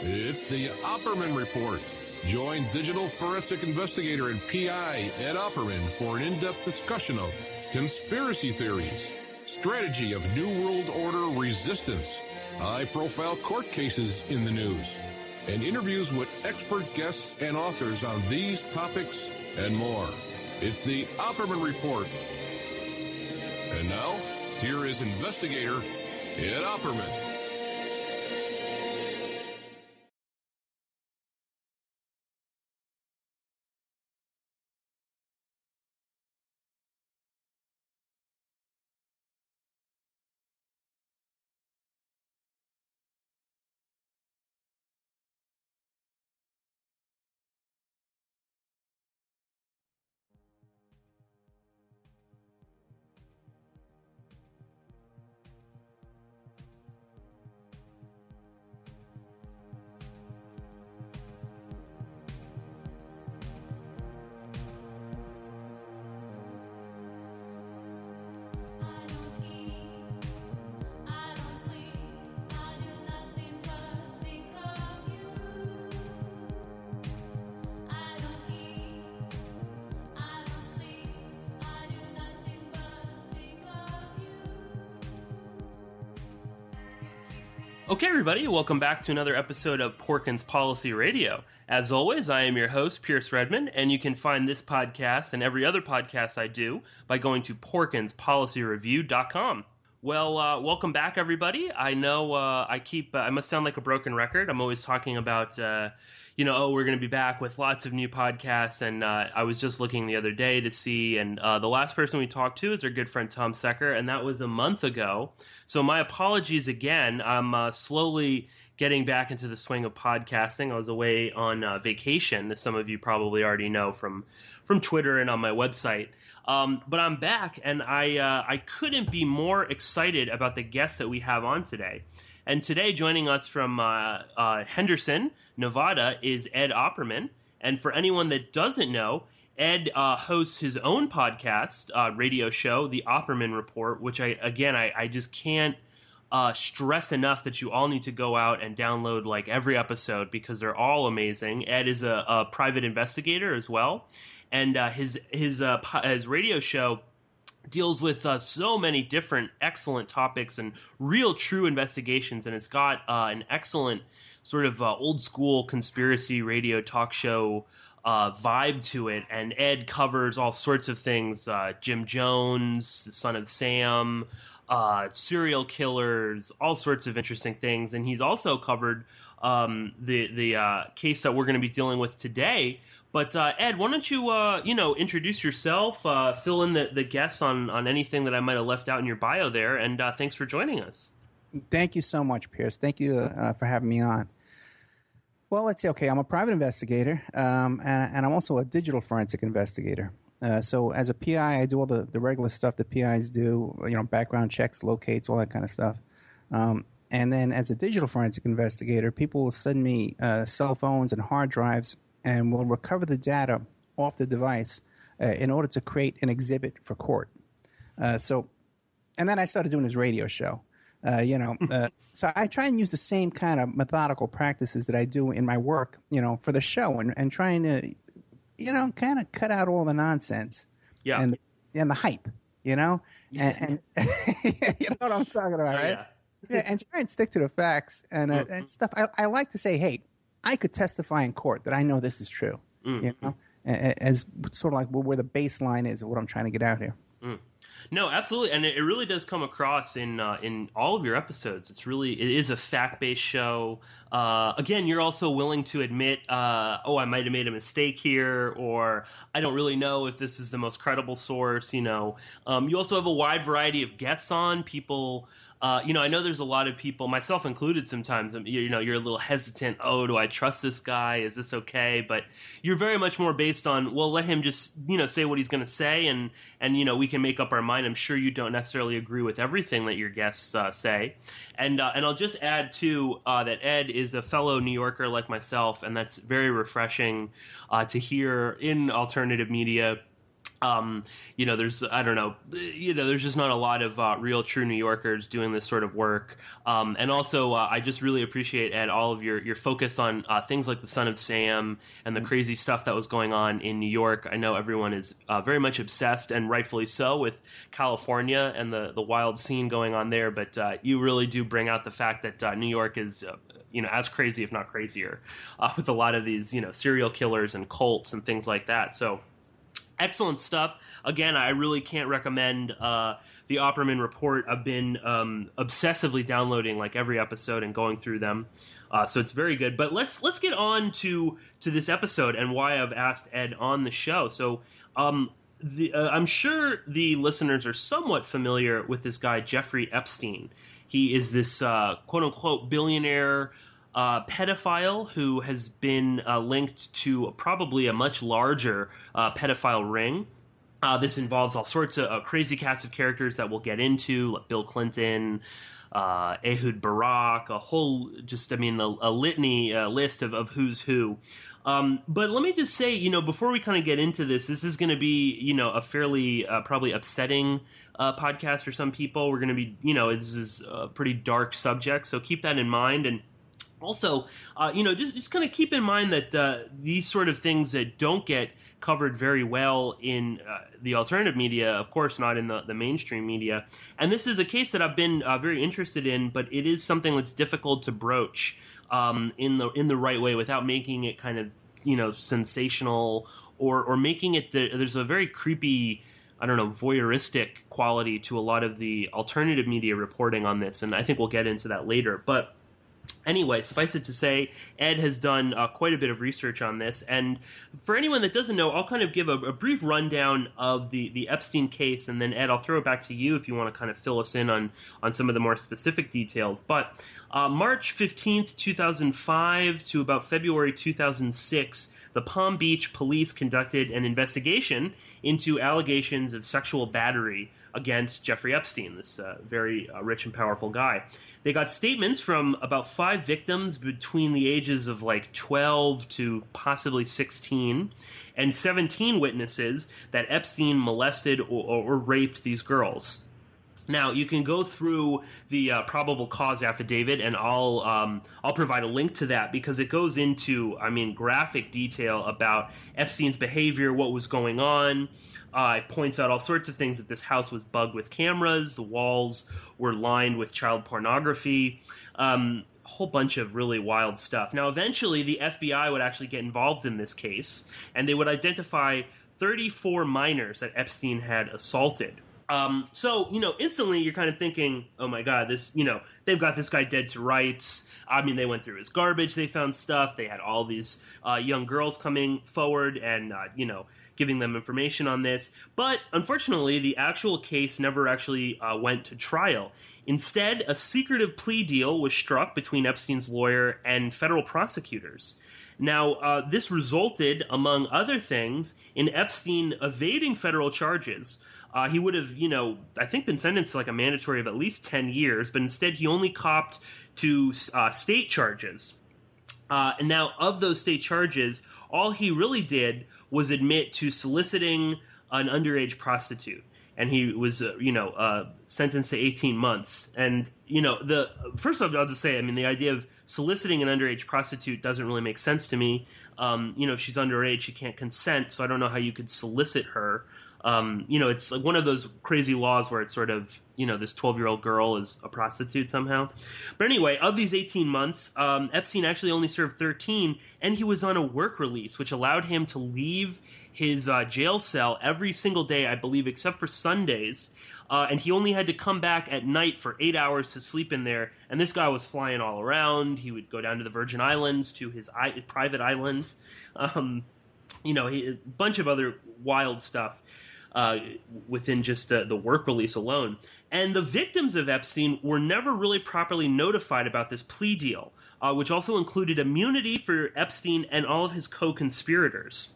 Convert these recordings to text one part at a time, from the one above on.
It's the Opperman Report. Join digital forensic investigator and PI Ed Opperman for an in-depth discussion of conspiracy theories, strategy of New World Order resistance, high-profile court cases in the news, and interviews with expert guests and authors on these topics and more. It's the Opperman Report. And now, here is investigator Ed Opperman. Okay, everybody, welcome back to another episode of Porkins Policy Radio. As always, I am your host, Pearse Redmond, and you can find this podcast and every other podcast I do by going to porkinspolicyreview.com. Well, welcome back, everybody. I know I must sound like a broken record. I'm always talking about, we're going to be back with lots of new podcasts, and I was just looking the other day to see, and the last person we talked to is our good friend Tom Secker, and that was a month ago. So my apologies again. I'm slowly getting back into the swing of podcasting. I was away on vacation, as some of you probably already know from Twitter and on my website. But I'm back, and I couldn't be more excited about the guests that we have on today. And today, joining us from Henderson, Nevada, is Ed Opperman. And for anyone that doesn't know, Ed hosts his own podcast, radio show, The Opperman Report, which I just can't stress enough that you all need to go out and download like every episode because they're all amazing. Ed is a private investigator as well, and his radio show deals with so many different excellent topics and real true investigations, and it's got an excellent sort of old school conspiracy radio talk show vibe to it. And Ed covers all sorts of things: Jim Jones, the son of Sam, serial killers, all sorts of interesting things. And he's also covered the case that we're going to be dealing with today. But Ed, why don't you introduce yourself, fill in the guests on anything that I might have left out in your bio there, and thanks for joining us. Thank you so much, Pearse. Thank you for having me on. Well, let's see. Okay, I'm a private investigator, and I'm also a digital forensic investigator. So as a PI, I do all the regular stuff that PIs do, background checks, locates, all that kind of stuff. And then as a digital forensic investigator, people will send me cell phones and hard drives, and we'll recover the data off the device in order to create an exhibit for court. And then I started doing this radio show. So I try and use the same kind of methodical practices that I do in my work, for the show, and trying to, kind of cut out all the nonsense, and the hype, and you know what I'm talking about, right? Yeah, and try and stick to the facts and stuff. I like to say, hey, I could testify in court that I know this is true, as sort of like where the baseline is of what I'm trying to get out here. No, absolutely, and it really does come across in all of your episodes. It is a fact-based show. Again, you're also willing to admit, I might have made a mistake here, or I don't really know if this is the most credible source. You also have a wide variety of guests on people. I know there's a lot of people, myself included sometimes, you're a little hesitant. Oh, do I trust this guy? Is this okay? But you're very much more based on, well, let him just, say what he's going to say, and we can make up our mind. I'm sure you don't necessarily agree with everything that your guests say. And I'll just add, too, that Ed is a fellow New Yorker like myself, and that's very refreshing to hear in alternative media. There's, I don't know, there's just not a lot of real true New Yorkers doing this sort of work. And also, I just really appreciate, Ed, all of your focus on things like the Son of Sam and the crazy stuff that was going on in New York. I know everyone is very much obsessed, and rightfully so, with California and the wild scene going on there. But you really do bring out the fact that New York is as crazy, if not crazier, with a lot of these, serial killers and cults and things like that. So excellent stuff. Again, I really can't recommend the Opperman report. I've been obsessively downloading like every episode and going through them. So it's very good. But let's get on to this episode and why I've asked Ed on the show. So I'm sure the listeners are somewhat familiar with this guy, Jeffrey Epstein. He is this quote-unquote billionaire pedophile who has been linked to probably a much larger pedophile ring. This involves all sorts of crazy cast of characters that we'll get into, like Bill Clinton, Ehud Barak, a litany list of who's who. But let me just say, before we kind of get into this is going to be, a fairly probably upsetting podcast for some people. We're going to be, this is a pretty dark subject, so keep that in mind. And also, just kind of keep in mind that these sort of things that don't get covered very well in the alternative media, of course not in the mainstream media. And this is a case that I've been very interested in, but it is something that's difficult to broach in the right way without making it kind of, sensational or making it there's a very creepy, I don't know, voyeuristic quality to a lot of the alternative media reporting on this. And I think we'll get into that later. But anyway, suffice it to say, Ed has done quite a bit of research on this. And for anyone that doesn't know, I'll kind of give a brief rundown of the Epstein case. And then, Ed, I'll throw it back to you if you want to kind of fill us in on some of the more specific details. But March 15th, 2005 to about February 2006, the Palm Beach police conducted an investigation into allegations of sexual battery against Jeffrey Epstein, this very rich and powerful guy. They got statements from about 5 victims between the ages of like 12 to possibly 16, and 17 witnesses that Epstein molested or raped these girls. Now, you can go through the probable cause affidavit, and I'll provide a link to that because it goes into, graphic detail about Epstein's behavior, what was going on. It points out all sorts of things, that this house was bugged with cameras, the walls were lined with child pornography, a whole bunch of really wild stuff. Now, eventually, the FBI would actually get involved in this case, and they would identify 34 minors that Epstein had assaulted. So, instantly you're kind of thinking, oh my God, this, they've got this guy dead to rights. They went through his garbage, they found stuff, they had all these young girls coming forward and, giving them information on this. But unfortunately, the actual case never actually went to trial. Instead, a secretive plea deal was struck between Epstein's lawyer and federal prosecutors. Now, this resulted, among other things, in Epstein evading federal charges. He would have, I think been sentenced to like a mandatory of at least 10 years, but instead he only copped to state charges. And now, of those state charges, all he really did was admit to soliciting an underage prostitute. And he was, sentenced to 18 months. And, first off, I'll just say, the idea of soliciting an underage prostitute doesn't really make sense to me. If she's underage, she can't consent, so I don't know how you could solicit her. It's like one of those crazy laws where it's sort of, this 12-year-old girl is a prostitute somehow. But anyway, of these 18 months, Epstein actually only served 13, and he was on a work release, which allowed him to leave his jail cell every single day, I believe, except for Sundays. And he only had to come back at night for 8 hours to sleep in there. And this guy was flying all around. He would go down to the Virgin Islands, to his private island. A bunch of other wild stuff within just the work release alone. And the victims of Epstein were never really properly notified about this plea deal, which also included immunity for Epstein and all of his co-conspirators.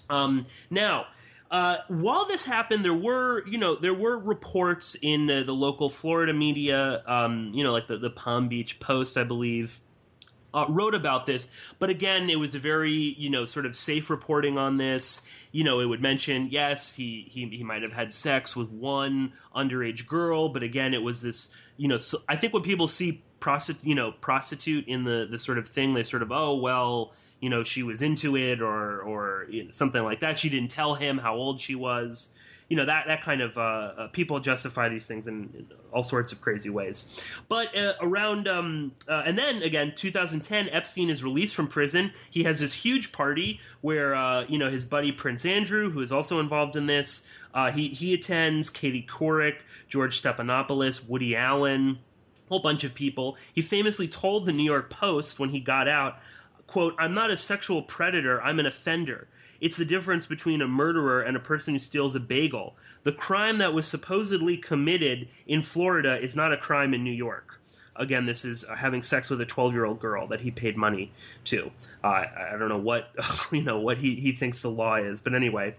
Now, while this happened, there were reports in the local Florida media, like the Palm Beach Post, I believe, wrote about this. But again, it was a very, sort of safe reporting on this. It would mention, yes, he might have had sex with one underage girl, but again, it was this, so I think when people see prostitute in the sort of thing, they sort of, oh, well, she was into it or something like that. She didn't tell him how old she was. That kind of people justify these things in all sorts of crazy ways. But around and then again, 2010, Epstein is released from prison. He has this huge party where his buddy Prince Andrew, who is also involved in this, he attends. Katie Couric, George Stephanopoulos, Woody Allen, a whole bunch of people. He famously told the New York Post when he got out, quote, "I'm not a sexual predator. I'm an offender. It's the difference between a murderer and a person who steals a bagel. The crime that was supposedly committed in Florida is not a crime in New York." Again, this is having sex with a 12-year-old girl that he paid money to. I don't know what what he thinks the law is, but anyway.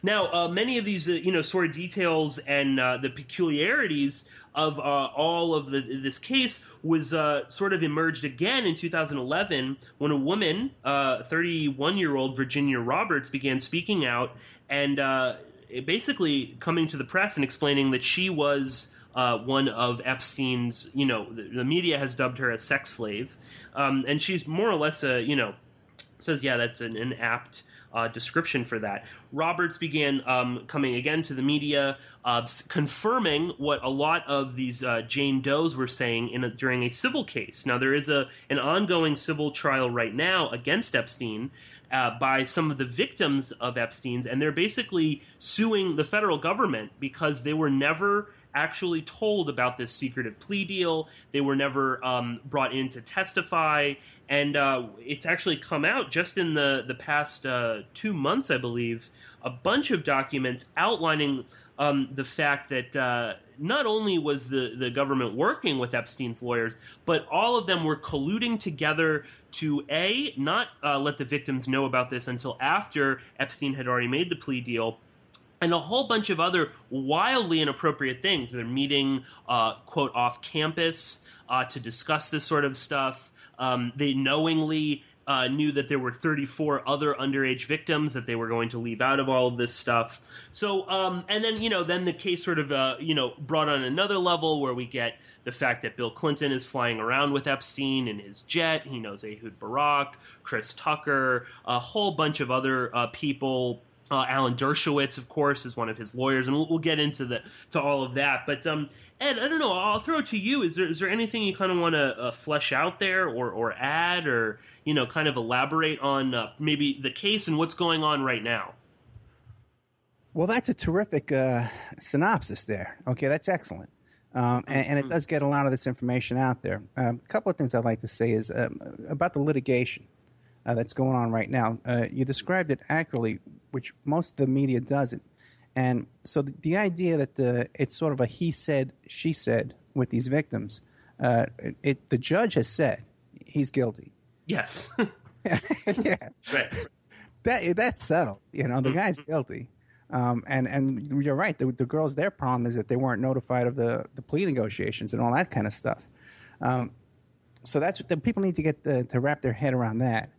Now, many of these sort of details and the peculiarities of all of this case was sort of emerged again in 2011 when a woman, 31-year-old Virginia Roberts, began speaking out and basically coming to the press and explaining that she was one of Epstein's, the media has dubbed her a sex slave. And she's more or less says, yeah, that's an apt description for that. Roberts began coming again to the media, confirming what a lot of these Jane Does were saying during a civil case. Now, there is an ongoing civil trial right now against Epstein by some of the victims of Epstein's, and they're basically suing the federal government because they were never actually told about this secretive plea deal. They were never brought in to testify, and it's actually come out just in the past 2 months, I believe, a bunch of documents outlining the fact that not only was the government working with Epstein's lawyers, but all of them were colluding together to, A, not let the victims know about this until after Epstein had already made the plea deal, and a whole bunch of other wildly inappropriate things. They're meeting, quote, off campus to discuss this sort of stuff. They knowingly knew that there were 34 other underage victims that they were going to leave out of all of this stuff. So, and then, then the case sort of, brought on another level where we get the fact that Bill Clinton is flying around with Epstein in his jet. He knows Ehud Barak, Chris Tucker, a whole bunch of other people. Alan Dershowitz, of course, is one of his lawyers, and we'll get into all of that. But Ed, I don't know. I'll throw it to you. Is there anything you kind of want to flesh out there, or add, or kind of elaborate on maybe the case and what's going on right now? Well, that's a terrific synopsis there. Okay, that's excellent. And it does get a lot of this information out there. A couple of things I'd like to say is about the litigation that's going on right now. You described it accurately, which most of the media doesn't. And so the idea that it's sort of a he said, she said with these victims, the judge has said he's guilty. Yes. Yeah. Right. That's settled. The guy's guilty. And you're right. The girls, their problem is that they weren't notified of the plea negotiations and all that kind of stuff. So that's what the people need to get to wrap their head around that.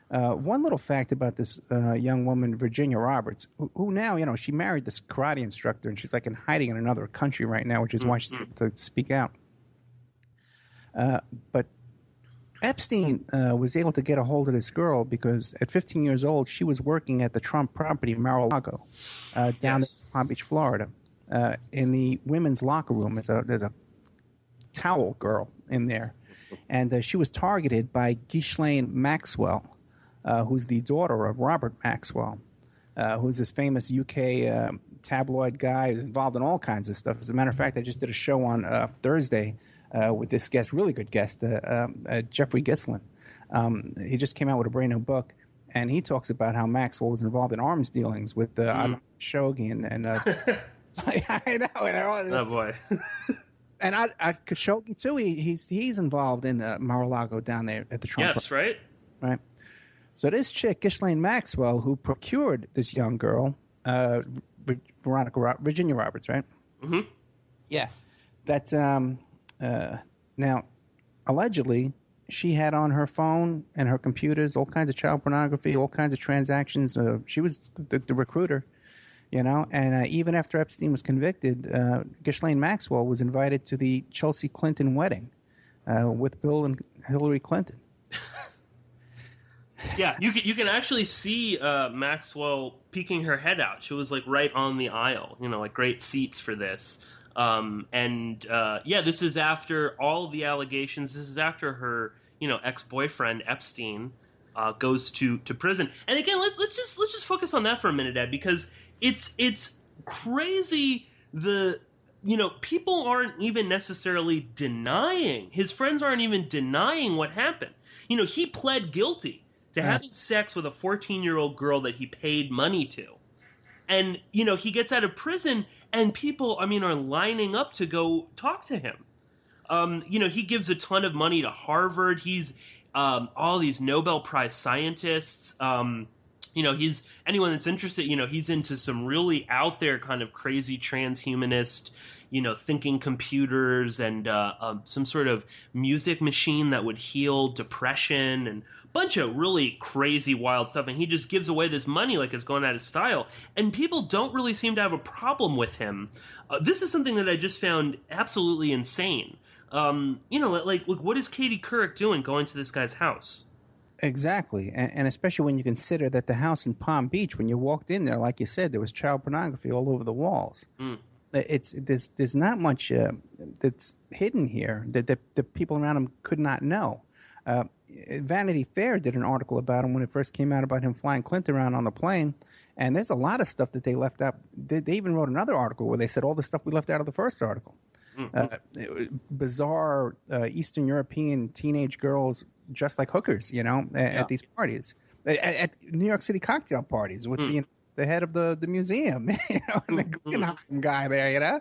One little fact about this young woman, Virginia Roberts, who now, she married this karate instructor, and she's like in hiding in another country right now, which is why she's able to speak out. But Epstein was able to get a hold of this girl because at 15 years old, she was working at the Trump property in Mar-a-Lago down in Palm Beach, Florida. In the women's locker room, there's a towel girl in there. And she was targeted by Ghislaine Maxwell, who's the daughter of Robert Maxwell, who's this famous UK tabloid guy who's involved in all kinds of stuff. As a matter of fact, I just did a show on Thursday with this guest, really good guest, Jeffrey Gislin. He just came out with a brand new book, and he talks about how Maxwell was involved in arms dealings with Khashoggi and I know. And oh boy. And Khashoggi too. He's involved in Mar-a-Lago down there at the Trump. Yes, right. Right. So this chick, Ghislaine Maxwell, who procured this young girl, Virginia Roberts, right? Mm-hmm. Yeah. That's now allegedly she had on her phone and her computers all kinds of child pornography, all kinds of transactions. She was the recruiter, and even after Epstein was convicted, Ghislaine Maxwell was invited to the Chelsea Clinton wedding with Bill and Hillary Clinton. Yeah, you can actually see Maxwell peeking her head out. She was like right on the aisle, like great seats for this. This is after all of the allegations. This is after her, ex-boyfriend Epstein goes to prison. And again, let's just focus on that for a minute, Ed, because it's crazy. People aren't even necessarily denying. His friends aren't even denying what happened. He pled guilty to having sex with a 14-year-old girl that he paid money to. And, he gets out of prison, and people, are lining up to go talk to him. He gives a ton of money to Harvard. He's all these Nobel Prize scientists. He's anyone that's interested, he's into some really out there kind of crazy transhumanist, thinking computers and some sort of music machine that would heal depression and bunch of really crazy, wild stuff, and he just gives away this money like it's going out of style, and people don't really seem to have a problem with him. This is something that I just found absolutely insane. What is Katie Couric doing going to this guy's house? Exactly, and especially when you consider that the house in Palm Beach, when you walked in there, like you said, there was child pornography all over the walls. There's not much that's hidden here that the people around him could not know. Vanity Fair did an article about him when it first came out about him flying Clinton around on the plane, and there's a lot of stuff that they left out. They even wrote another article where they said all the stuff we left out of the first article. Bizarre Eastern European teenage girls dressed like hookers, at these parties, at New York City cocktail parties with the head of the museum, and the Guggenheim guy there,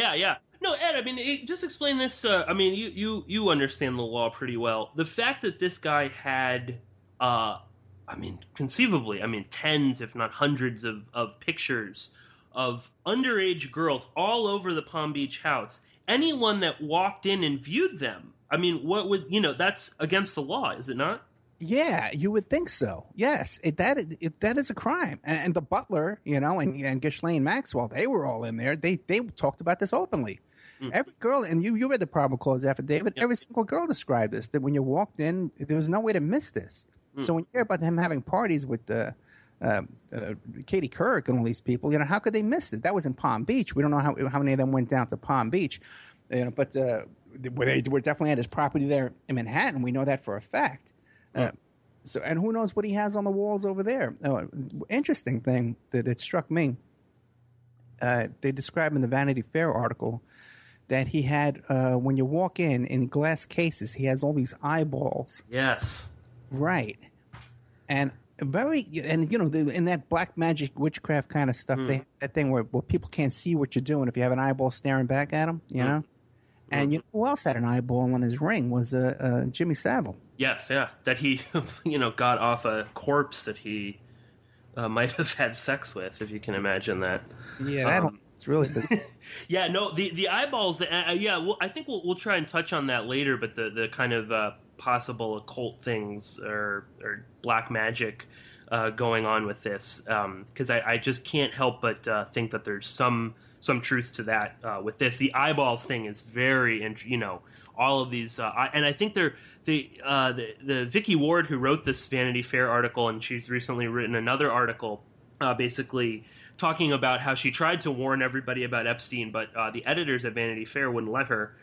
Yeah. No, Ed, just explain this. You understand the law pretty well. The fact that this guy had, conceivably, tens, if not hundreds of pictures of underage girls all over the Palm Beach house. Anyone that walked in and viewed them, what would, that's against the law, is it not? Yeah, you would think so. Yes, that is a crime. And the butler, and Ghislaine Maxwell, they were all in there. They talked about this openly. Every girl, and you read the probable cause affidavit, every single girl described this, that when you walked in, there was no way to miss this. So when you hear about him having parties with Katie Couric and all these people, how could they miss it? That was in Palm Beach. We don't know how many of them went down to Palm Beach, but they were definitely at his property there in Manhattan. We know that for a fact. And who knows what he has on the walls over there? Interesting thing that it struck me. They describe in the Vanity Fair article that he had, when you walk in glass cases, he has all these eyeballs. Yes. Right. And in that black magic witchcraft kind of stuff, they that thing where people can't see what you're doing if you have an eyeball staring back at them, And who else had an eyeball on his ring was Jimmy Savile. Yes, yeah. That he, got off a corpse that he might have had sex with, if you can imagine that. Yeah, it's really bizarre. Yeah, no, the eyeballs. I think we'll try and touch on that later. But the kind of possible occult things or black magic going on with this, because I just can't help but think that there's some truth to that with this. The eyeballs thing is very, all of these, and I think the Vicky Ward, who wrote this Vanity Fair article, and she's recently written another article, basically talking about how she tried to warn everybody about Epstein, but the editors at Vanity Fair wouldn't let her.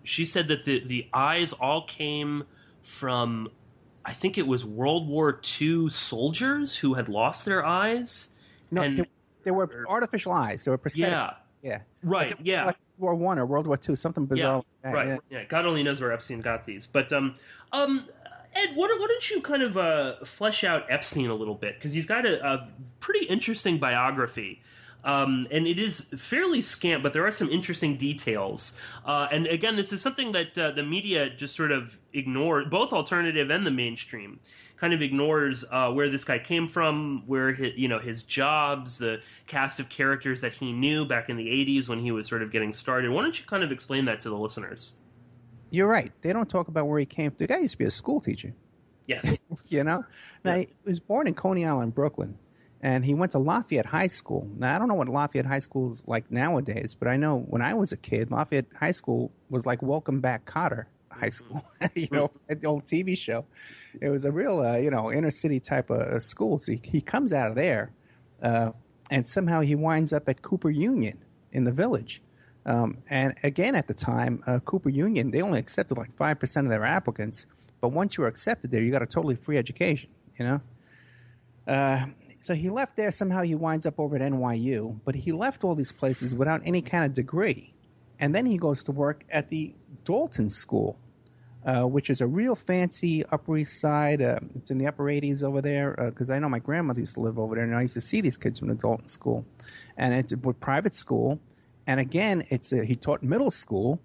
She said that the eyes all came from, I think it was World War II soldiers who had lost their eyes. No, and they were artificial eyes. They were prosthetic. Yeah. Right. Yeah. Like World War I or World War II, something bizarre. Like that. Right. Yeah. God only knows where Epstein got these. But Ed, why don't you kind of flesh out Epstein a little bit? Because he's got a pretty interesting biography. And it is fairly scant, but there are some interesting details. And again, this is something that the media just sort of ignored, both alternative and the mainstream, kind of ignores where this guy came from, where his jobs, the cast of characters that he knew back in the 80s when he was sort of getting started. Why don't you kind of explain that to the listeners? You're right. They don't talk about where he came from. The guy used to be a school teacher. Yes. Now, he was born in Coney Island, Brooklyn, and he went to Lafayette High School. Now, I don't know what Lafayette High School is like nowadays, but I know when I was a kid, Lafayette High School was like Welcome Back, Kotter High School, at the old TV show. It was a real, inner city type of school. So he comes out of there, and somehow he winds up at Cooper Union in the Village. And again, at the time, Cooper Union, they only accepted like 5% of their applicants. But once you were accepted there, you got a totally free education, So he left there. Somehow he winds up over at NYU. But he left all these places without any kind of degree. And then he goes to work at the Dalton School, which is a real fancy Upper East Side. It's in the upper 80s over there because I know my grandmother used to live over there. And I used to see these kids from the Dalton School. And it's a private school. And again, he taught middle school.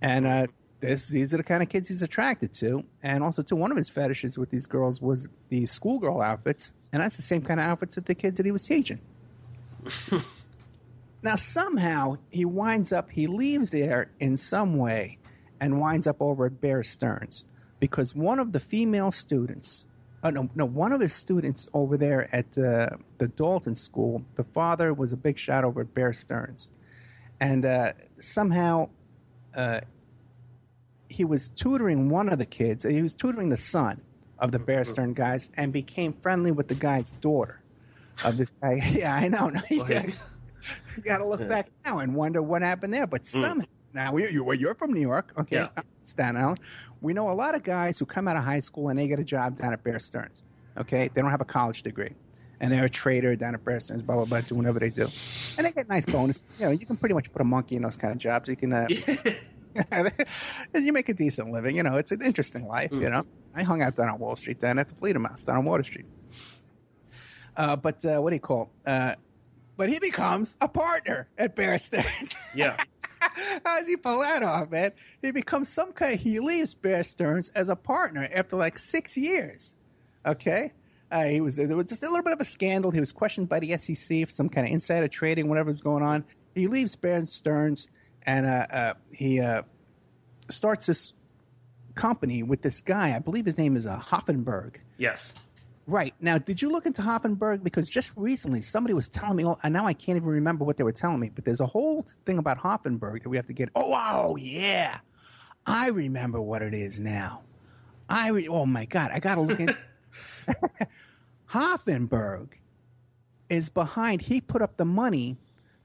And these are the kind of kids he's attracted to. And also, too, one of his fetishes with these girls was the schoolgirl outfits. And that's the same kind of outfits that the kids that he was teaching. Now, somehow, he leaves there in some way and winds up over at Bear Stearns. Because one of the female students, one of his students over there at the Dalton School, the father was a big shot over at Bear Stearns. And somehow he was tutoring one of the kids. He was tutoring the son of the Bear Stearns guys and became friendly with the guy's daughter of this guy. Yeah, I know. You got to look back now and wonder what happened there. But somehow, now you're from New York. Okay, yeah. Staten Island. We know a lot of guys who come out of high school and they get a job down at Bear Stearns. Okay, they don't have a college degree. And they're a trader down at Pearse, blah, blah, blah, doing whatever they do. And they get nice bonus. You can pretty much put a monkey in those kind of jobs. You can, you make a decent living. It's an interesting life, I hung out down on Wall Street then at the Freedom House down on Water Street. But what do you call it? But he becomes a partner at Bear Stearns. Yeah. How does he pull that off, man? He becomes he leaves Bear Stearns as a partner after like 6 years. Okay? There was just a little bit of a scandal. He was questioned by the SEC for some kind of insider trading, whatever was going on. He leaves Bear Stearns, and he starts this company with this guy. I believe his name is Hoffenberg. Yes. Right. Now, did you look into Hoffenberg? Because just recently somebody was telling me, and now I can't even remember what they were telling me, but there's a whole thing about Hoffenberg that we have to get. Oh, yeah. I remember what it is now. Oh, my God. I got to look into Hoffenberg is behind. He put up the money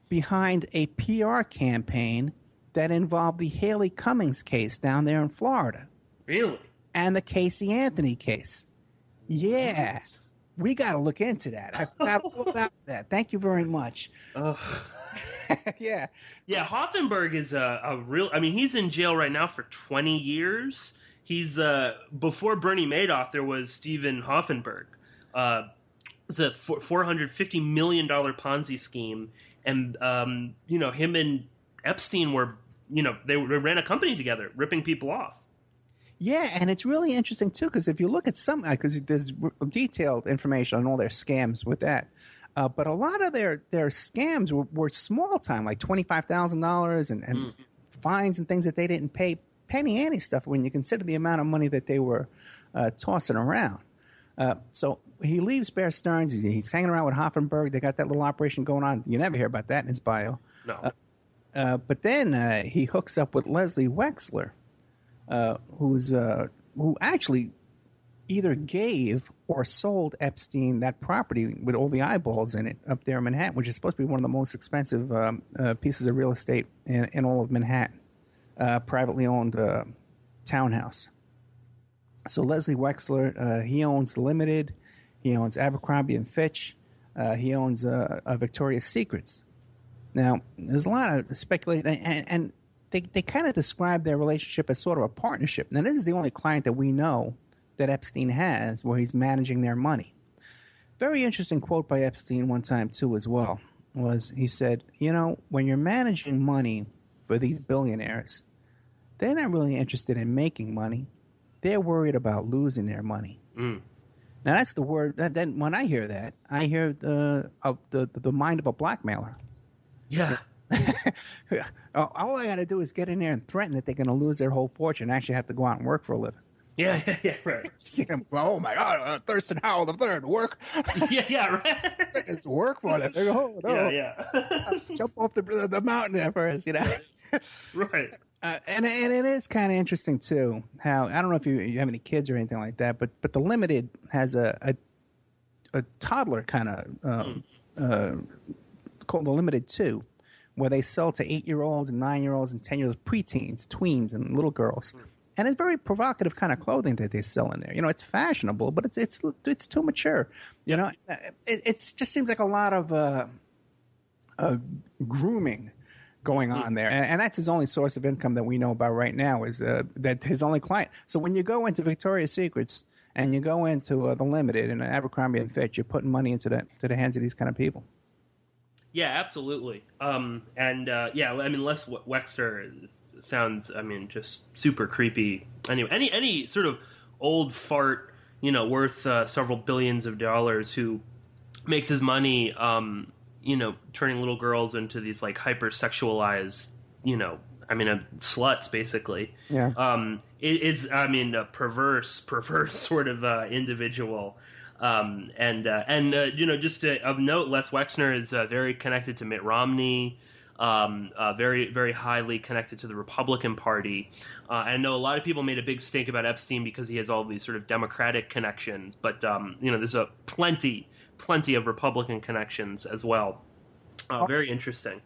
behind a PR campaign that involved the Haley Cummings case down there in Florida. Really? And the Casey Anthony case. Yeah. What? We got to look into that. I forgot all about that. Thank you very much. Yeah. Yeah, Hoffenberg is a real... I mean, he's in jail right now for 20 years. He's... before Bernie Madoff, there was Stephen Hoffenberg. It's a $450 million Ponzi scheme. And, him and Epstein were... they ran a company together, ripping people off. Yeah, and it's really interesting, too, because if you look at some – because there's detailed information on all their scams with that. But a lot of their scams were small time, like $25,000 and fines and things that they didn't pay. Penny ante stuff when you consider the amount of money that they were tossing around. So he leaves Bear Stearns. He's hanging around with Hoffenberg. They got that little operation going on. You never hear about that in his bio. No. But then he hooks up with Leslie Wexler, who actually either gave or sold Epstein that property with all the eyeballs in it up there in Manhattan, which is supposed to be one of the most expensive pieces of real estate in all of Manhattan, privately owned townhouse. So Leslie Wexler, he owns Limited, he owns Abercrombie and Fitch, he owns Victoria's Secrets. Now, there's a lot of speculation, and they kind of describe their relationship as sort of a partnership. Now, this is the only client that we know that Epstein has where he's managing their money. Very interesting quote by Epstein one time, too, as well, was he said, when you're managing money for these billionaires, they're not really interested in making money. They're worried about losing their money. Now, that's the word. Then when I hear that, I hear the mind of a blackmailer. Yeah. All I got to do is get in there and threaten that they're going to lose their whole fortune and actually have to go out and work for a living. Yeah, right. Oh my God, Thurston Howell III, work. Yeah, right. It's work for them. They go, oh, no. Yeah. Jump off the mountain there first, Right. And it is kind of interesting too. How I don't know if you have any kids or anything like that, but the Limited has a toddler kind of called the Limited 2, where they sell to 8-year-olds and 9-year-olds and 10-year-olds, preteens, tweens, and little girls. And it's very provocative kind of clothing that they sell in there. It's fashionable, but it's too mature. It just seems like a lot of grooming going on there, and that's his only source of income that we know about right now is that his only client. So when you go into Victoria's Secrets and you go into the Limited and Abercrombie and Fitch, you're putting money into the hands of these kind of people. Yeah, absolutely. I mean, Les Wexner sounds, just super creepy. Anyway, any sort of old fart, worth several billions of dollars who makes his money, turning little girls into these like hypersexualized, sluts basically. Yeah. It's a perverse sort of individual. Just of note, Les Wexner is very connected to Mitt Romney, very, very highly connected to the Republican Party. I know a lot of people made a big stink about Epstein because he has all these sort of Democratic connections, but there's a plenty of Republican connections as well. Very interesting.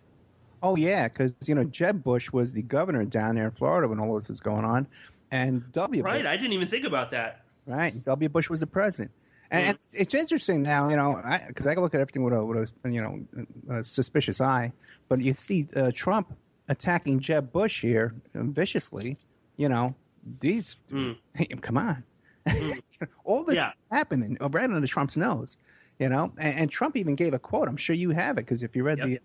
Oh yeah, because Jeb Bush was the governor down there in Florida when all this was going on, and W. Right, Bush, I didn't even think about that. Right, W. Bush was the president. And it's interesting now, because I can look at everything with a suspicious eye. But you see Trump attacking Jeb Bush here viciously. These come on, all this happened right under Trump's nose. And Trump even gave a quote. I'm sure you have it because if you read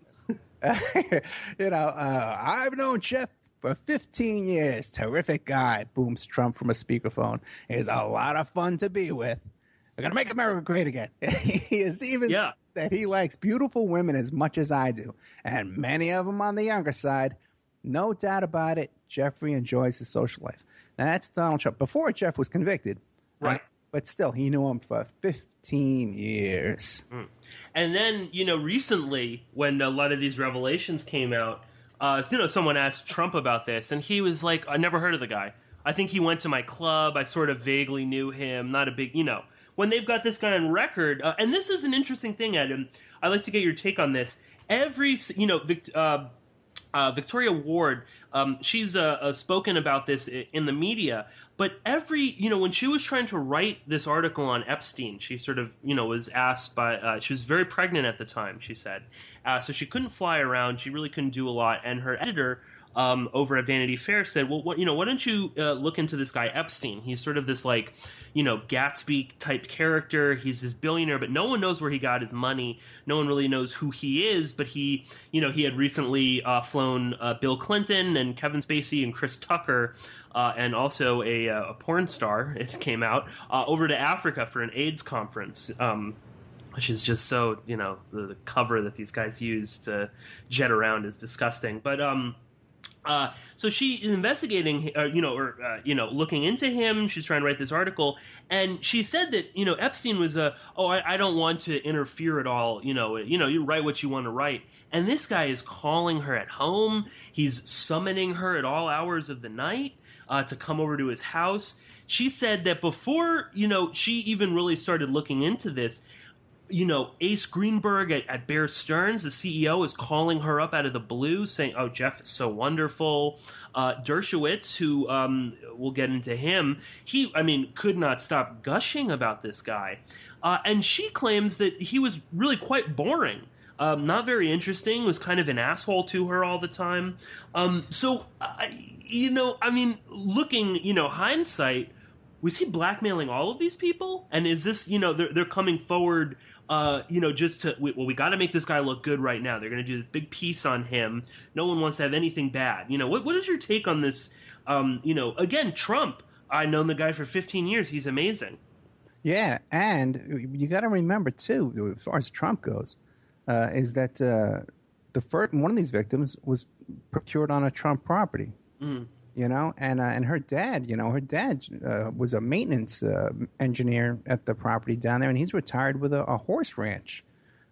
I've known Jeff for 15 years. Terrific guy. Booms Trump from a speakerphone. He's a lot of fun to be with. We're going to make America great again. He is even said that he likes beautiful women as much as I do, and many of them on the younger side. No doubt about it, Jeffrey enjoys his social life. Now, that's Donald Trump. Before Jeff was convicted, right? But still, he knew him for 15 years. And then, recently, when a lot of these revelations came out, someone asked Trump about this, and he was like, I never heard of the guy. I think he went to my club. I sort of vaguely knew him. Not a big, when they've got this guy on record, and this is an interesting thing, Adam. I'd like to get your take on this. Every, Victoria Ward, she's spoken about this in the media, but when she was trying to write this article on Epstein, she sort of, was asked by, she was very pregnant at the time, she said. So she couldn't fly around, she really couldn't do a lot, and her editor over at Vanity Fair said, well, why don't you look into this guy Epstein? He's sort of this Gatsby type character. He's this billionaire, but no one knows where he got his money. No one really knows who he is, but he had recently flown Bill Clinton and Kevin Spacey and Chris Tucker and also a porn star, it came out, over to Africa for an AIDS conference. Which is just so, the cover that these guys use to jet around is disgusting. But so she is investigating, looking into him. She's trying to write this article, and she said that Epstein was I don't want to interfere at all. You write what you want to write, and this guy is calling her at home. He's summoning her at all hours of the night to come over to his house. She said that before she even really started looking into this, Ace Greenberg at Bear Stearns, the CEO, is calling her up out of the blue saying, oh, Jeff is so wonderful. Dershowitz, who we'll get into him, he could not stop gushing about this guy. And she claims that he was really quite boring. Not very interesting, was kind of an asshole to her all the time. Looking, hindsight, was he blackmailing all of these people? And is this, they're coming forward, just to, we got to make this guy look good right now. They're going to do this big piece on him. No one wants to have anything bad. What is your take on this? Again, Trump, I've known the guy for 15 years. He's amazing. Yeah, and you got to remember, too, as far as Trump goes, is that the the first one of these victims was procured on a Trump property. You know, and her dad, was a maintenance engineer at the property down there, and he's retired with a horse ranch,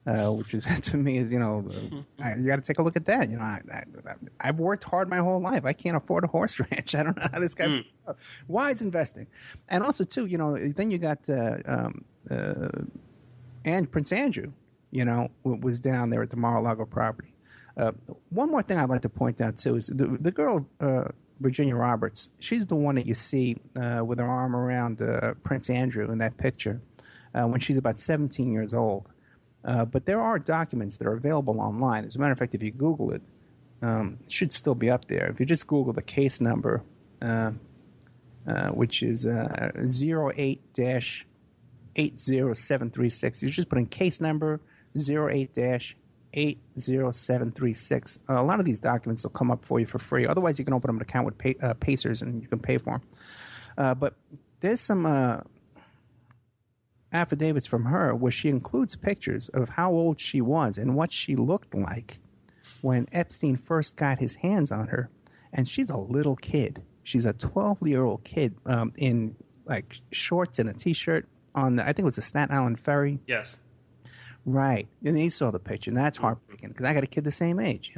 which is to me is you got to take a look at that. You know, I've worked hard my whole life. I can't afford a horse ranch. I don't know how this guy wise investing, and also too, then you got and Prince Andrew, was down there at the Mar-a-Lago property. One more thing I'd like to point out too is the girl. Virginia Roberts, she's the one that you see with her arm around Prince Andrew in that picture when she's about 17 years old. But there are documents that are available online. As a matter of fact, if you Google it, it should still be up there. If you just Google the case number, which is 08-80736, you just put in case number 08-80736. A lot of these documents will come up for you for free. Otherwise, you can open up an account with Pacers and you can pay for them. But there's some affidavits from her where she includes pictures of how old she was and what she looked like when Epstein first got his hands on her. And she's a little kid. She's a 12-year-old kid in like shorts and a T-shirt on I think it was the Staten Island Ferry. Yes. Right. And he saw the picture, and that's heartbreaking because I got a kid the same age,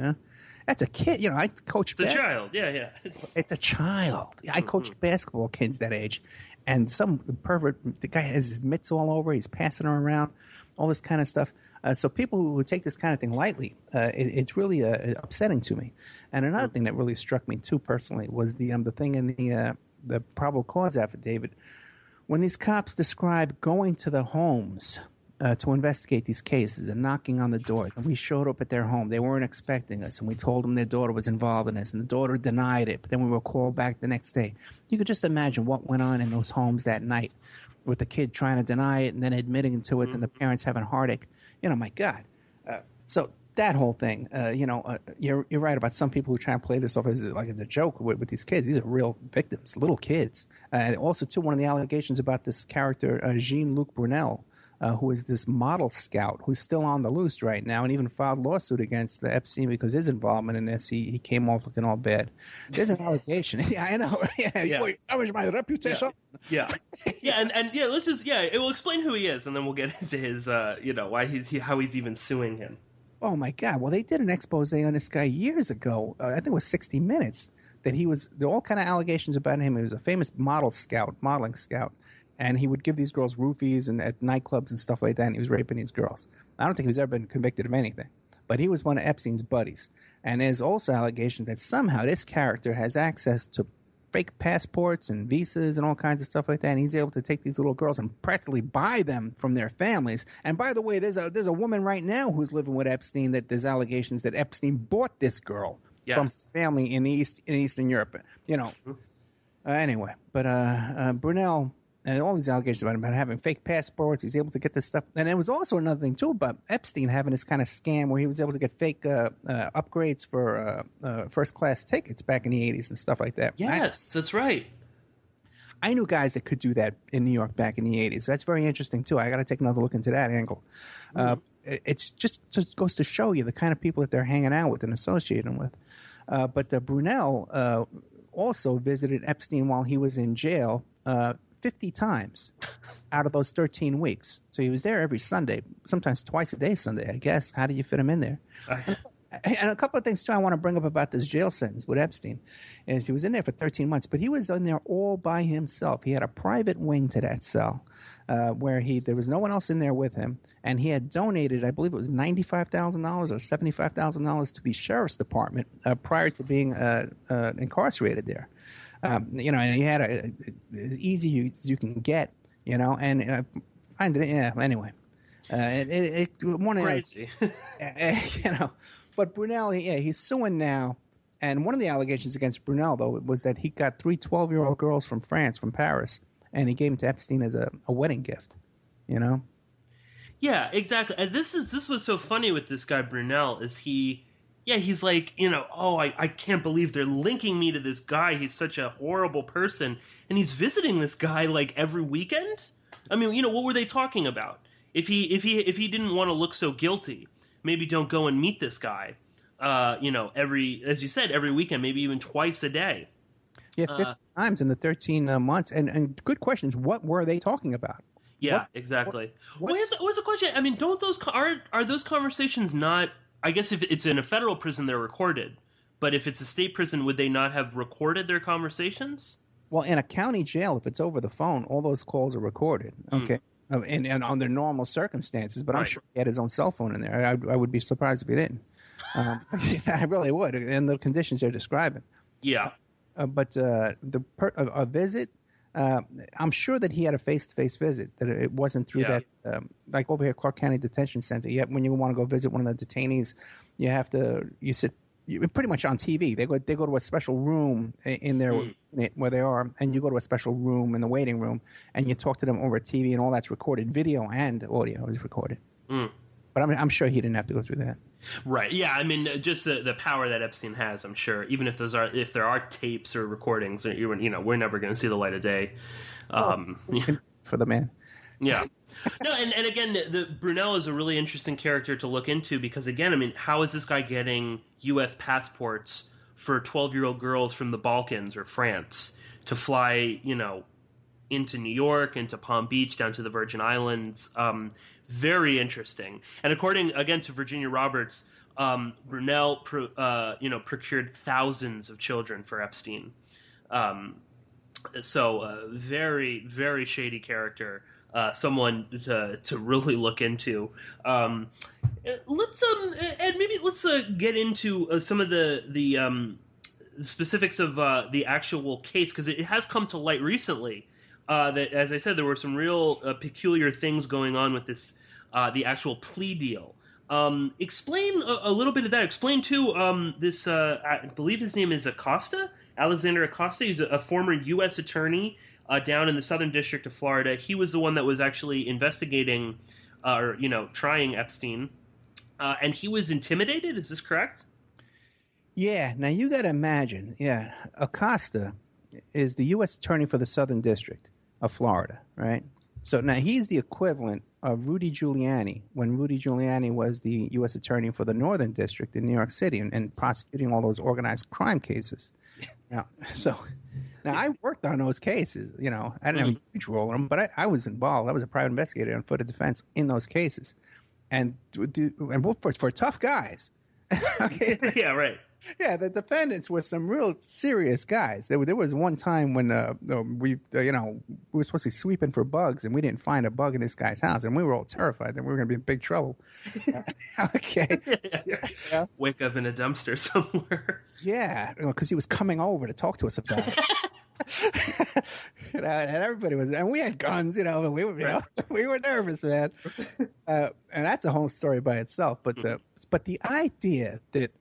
That's a kid. I coach basketball. It's a child. Yeah. It's a child. I coach basketball kids that age. And some pervert, the guy has his mitts all over. He's passing them around, all this kind of stuff. So people who take this kind of thing lightly, it's really upsetting to me. And another thing that really struck me, too, personally, was the thing in the probable cause affidavit. When these cops describe going to the homes to investigate these cases and knocking on the door. And we showed up at their home. They weren't expecting us, and we told them their daughter was involved in this, and the daughter denied it. But then we were called back the next day. You could just imagine what went on in those homes that night with the kid trying to deny it and then admitting to it and the parents having a heartache. My God. So that whole thing, you're right about some people who try and play this off as a joke with these kids. These are real victims, little kids. Also, too, one of the allegations about this character, Jean-Luc Brunel, who is this model scout who's still on the loose right now and even filed lawsuit against the Epstein because his involvement in this, he came off looking all bad. There's an allegation. Yeah, I know. Yeah. That was my reputation. Yeah. And let's just, it will explain who he is, and then we'll get into his, why how he's even suing him. Oh, my God. Well, they did an expose on this guy years ago. I think it was 60 Minutes, that there were all kind of allegations about him. He was a famous modeling scout. And he would give these girls roofies and at nightclubs and stuff like that, and he was raping these girls. I don't think he's ever been convicted of anything. But he was one of Epstein's buddies. And there's also allegations that somehow this character has access to fake passports and visas and all kinds of stuff like that, and he's able to take these little girls and practically buy them from their families. And by the way, there's a woman right now who's living with Epstein that there's allegations that Epstein bought this girl from family in Eastern Europe. Anyway, but Brunel... And all these allegations about him having fake passports, he's able to get this stuff. And there was also another thing, too, about Epstein having this kind of scam where he was able to get fake upgrades for first-class tickets back in the 80s and stuff like that. Yes, that's right. I knew guys that could do that in New York back in the 80s. That's very interesting, too. I got to take another look into that angle. It's just goes to show you the kind of people that they're hanging out with and associating with. But Brunel also visited Epstein while he was in jail 50 times out of those 13 weeks. So he was there every Sunday, sometimes twice a day Sunday, I guess. How do you fit him in there? And a couple of things, too, I want to bring up about this jail sentence with Epstein is he was in there for 13 months, but he was in there all by himself. He had a private wing to that cell where there was no one else in there with him, and he had donated, I believe it was $95,000 or $75,000 to the sheriff's department prior to being incarcerated there. And he had as easy as you can get, and find it. Yeah. Anyway, one crazy. But Brunel, he's suing now, and one of the allegations against Brunel though was that he got 3 12-year-old girls from France, from Paris, and he gave them to Epstein as a wedding gift. Yeah, exactly. And this was so funny with this guy Brunel is he's like, I can't believe they're linking me to this guy. He's such a horrible person. And he's visiting this guy like every weekend. I mean, what were they talking about? If he didn't want to look so guilty, maybe don't go and meet this guy. as you said, every weekend, maybe even twice a day. Yeah, 50 times in the 13 months. And good questions. What were they talking about? Yeah, exactly. What- What's the question? I mean, don't those are those conversations not? I guess if it's in a federal prison, they're recorded. But if it's a state prison, would they not have recorded their conversations? Well, in a county jail, if it's over the phone, all those calls are recorded. Okay. And under normal circumstances, but I'm sure he had his own cell phone in there. I would be surprised if he didn't. I really would, in the conditions they're describing. Yeah. But a visit, I'm sure that he had a face-to-face visit. That it wasn't through that, like over here, Clark County Detention Center. When you want to go visit one of the detainees, you sit. You're pretty much on TV. They go to a special room in there where they are, and you go to a special room in the waiting room, and you talk to them over TV, and all that's recorded. Video and audio is recorded. But I'm sure he didn't have to go through that. Right. Yeah. I mean, just the power that Epstein has. I'm sure, even if there are tapes or recordings, we're never going to see the light of day. For the man. Yeah. No, and again, the Brunel is a really interesting character to look into because, again, I mean, how is this guy getting U.S. passports for 12-year-old girls from the Balkans or France to fly, into New York, into Palm Beach, down to the Virgin Islands? Very interesting. And according, again, to Virginia Roberts, Brunel, procured thousands of children for Epstein. So very, very shady character. Someone to really look into. Let's get into some of the specifics of the actual case, because it has come to light recently that, as I said, there were some real peculiar things going on with this the actual plea deal. Explain a little bit of that. Explain too this. I believe his name is Acosta, Alexander Acosta. He's a former U.S. attorney. Down in the Southern District of Florida. He was the one that was actually investigating trying Epstein. And he was intimidated, is this correct? Yeah, now you got to imagine, Acosta is the U.S. attorney for the Southern District of Florida, right? So now he's the equivalent of Rudy Giuliani when Rudy Giuliani was the U.S. attorney for the Northern District in New York City and prosecuting all those organized crime cases. Now, I worked on those cases. I didn't have a huge role in them, but I was involved. I was a private investigator on foot of defense in those cases. And for tough guys. Okay. Yeah, right. Yeah, the defendants were some real serious guys. There was one time when we were supposed to be sweeping for bugs, and we didn't find a bug in this guy's house, and we were all terrified that we were going to be in big trouble. Okay. Yeah. Wake up in a dumpster somewhere. Yeah, because he was coming over to talk to us about it. And everybody was, and we had guns, and we were, we were nervous, man. And that's a whole story by itself. But the idea that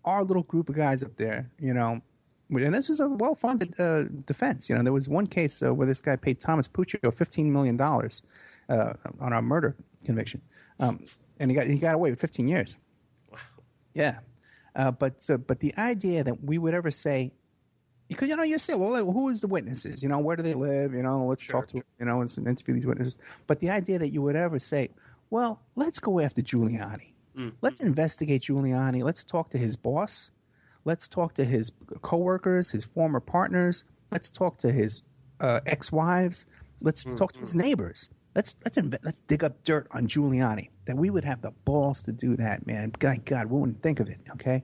our little group of guys up there, and this was a well-funded defense. There was one case where this guy paid Thomas Puccio $15 million on a murder conviction, and he got away with 15 years. Wow. Yeah, but the idea that we would ever say, because you say, well, who is the witnesses? Where do they live? Let's talk to let's interview these witnesses. But the idea that you would ever say, well, let's go after Giuliani. Let's investigate Giuliani. Let's talk to his boss. Let's talk to his coworkers, his former partners. Let's talk to his ex-wives. Let's talk to his neighbors. Let's dig up dirt on Giuliani. That we would have the balls to do that, man. God, we wouldn't think of it, okay?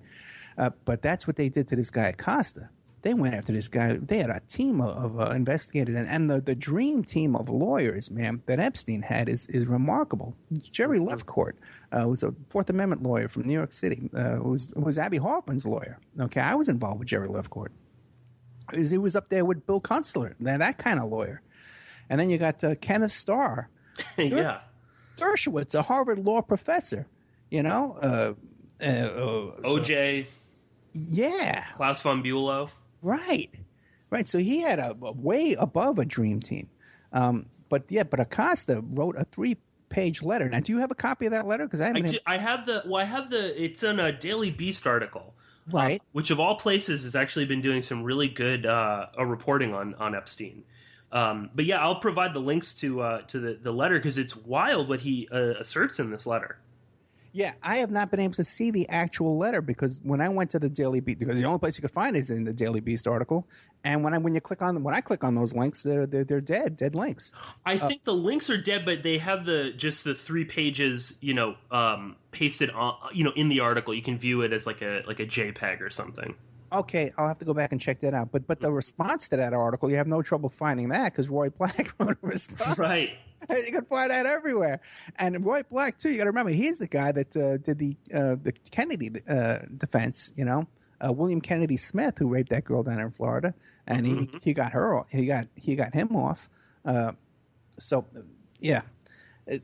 But that's what they did to this guy Acosta. They went after this guy. They had a team of investigators, and the dream team of lawyers, man, that Epstein had is remarkable. Jerry Lefcourt was a Fourth Amendment lawyer from New York City. Was Abby Hoffman's lawyer. Okay, I was involved with Jerry Lefcourt. He was up there with Bill Kunstler, that kind of lawyer. And then you got Kenneth Starr. Yeah. Dershowitz, a Harvard law professor. OJ. Yeah. Klaus von Bülow. Right. So he had a way above a dream team. But Acosta wrote a 3-page letter. Now, do you have a copy of that letter? Because I have the. It's in a Daily Beast article, right? Which of all places has actually been doing some really good reporting on Epstein. But yeah, I'll provide the links to the letter because it's wild what he asserts in this letter. Yeah, I have not been able to see the actual letter because when I went to the Daily Beast, because the only place you could find it is in the Daily Beast article, and when I click on those links, they're dead links. I think the links are dead, but they have just the 3 pages, pasted on, in the article. You can view it as like a JPEG or something. Okay, I'll have to go back and check that out. But the response to that article, you have no trouble finding that because Roy Black wrote a response. Right. You can find that everywhere. And Roy Black too. You got to remember, he's the guy that did the Kennedy defense. William Kennedy Smith, who raped that girl down in Florida, and he got him off. Yeah.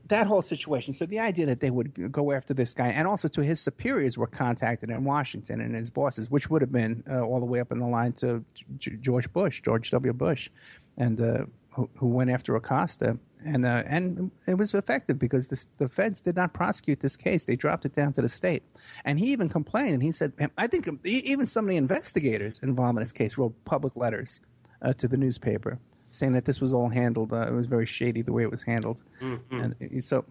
That whole situation. So the idea that they would go after this guy, and also to his superiors were contacted in Washington and his bosses, which would have been all the way up in the line to George W. Bush, and who went after Acosta, and it was effective because the feds did not prosecute this case; they dropped it down to the state. And he even complained, and he said, I think even some of the investigators involved in this case wrote public letters to the newspaper, saying that this was all handled. It was very shady the way it was handled, and so.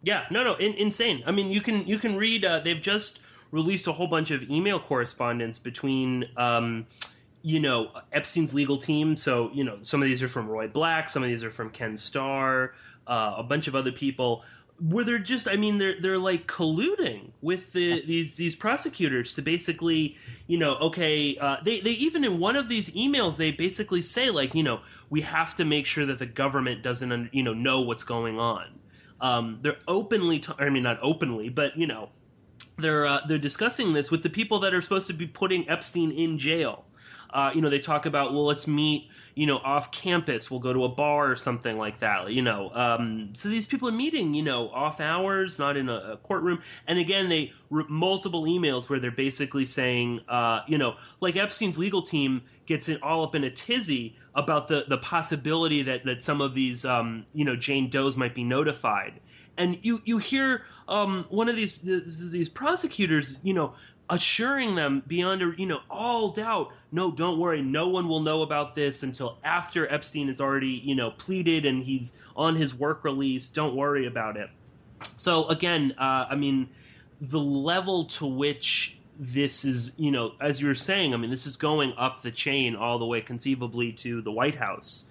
Yeah, no, insane. I mean, you can read. They've just released a whole bunch of email correspondence between, Epstein's legal team. So some of these are from Roy Black, some of these are from Ken Starr, a bunch of other people. Where they're just, they're like colluding with these prosecutors to basically, they even in one of these emails, they basically say like, we have to make sure that the government doesn't, know what's going on. They're openly, not openly, but, they're discussing this with the people that are supposed to be putting Epstein in jail. They talk about, well, let's meet, off campus. We'll go to a bar or something like that. So these people are meeting, off hours, not in a courtroom. And again, multiple emails where they're basically saying, like Epstein's legal team gets it all up in a tizzy about the possibility that some of these, Jane Does might be notified. And you hear one of these prosecutors, assuring them beyond all doubt, no, don't worry, no one will know about this until after Epstein is already pleaded and he's on his work release. Don't worry about it. So again, the level to which this is, as you were saying, this is going up the chain all the way conceivably to the White House,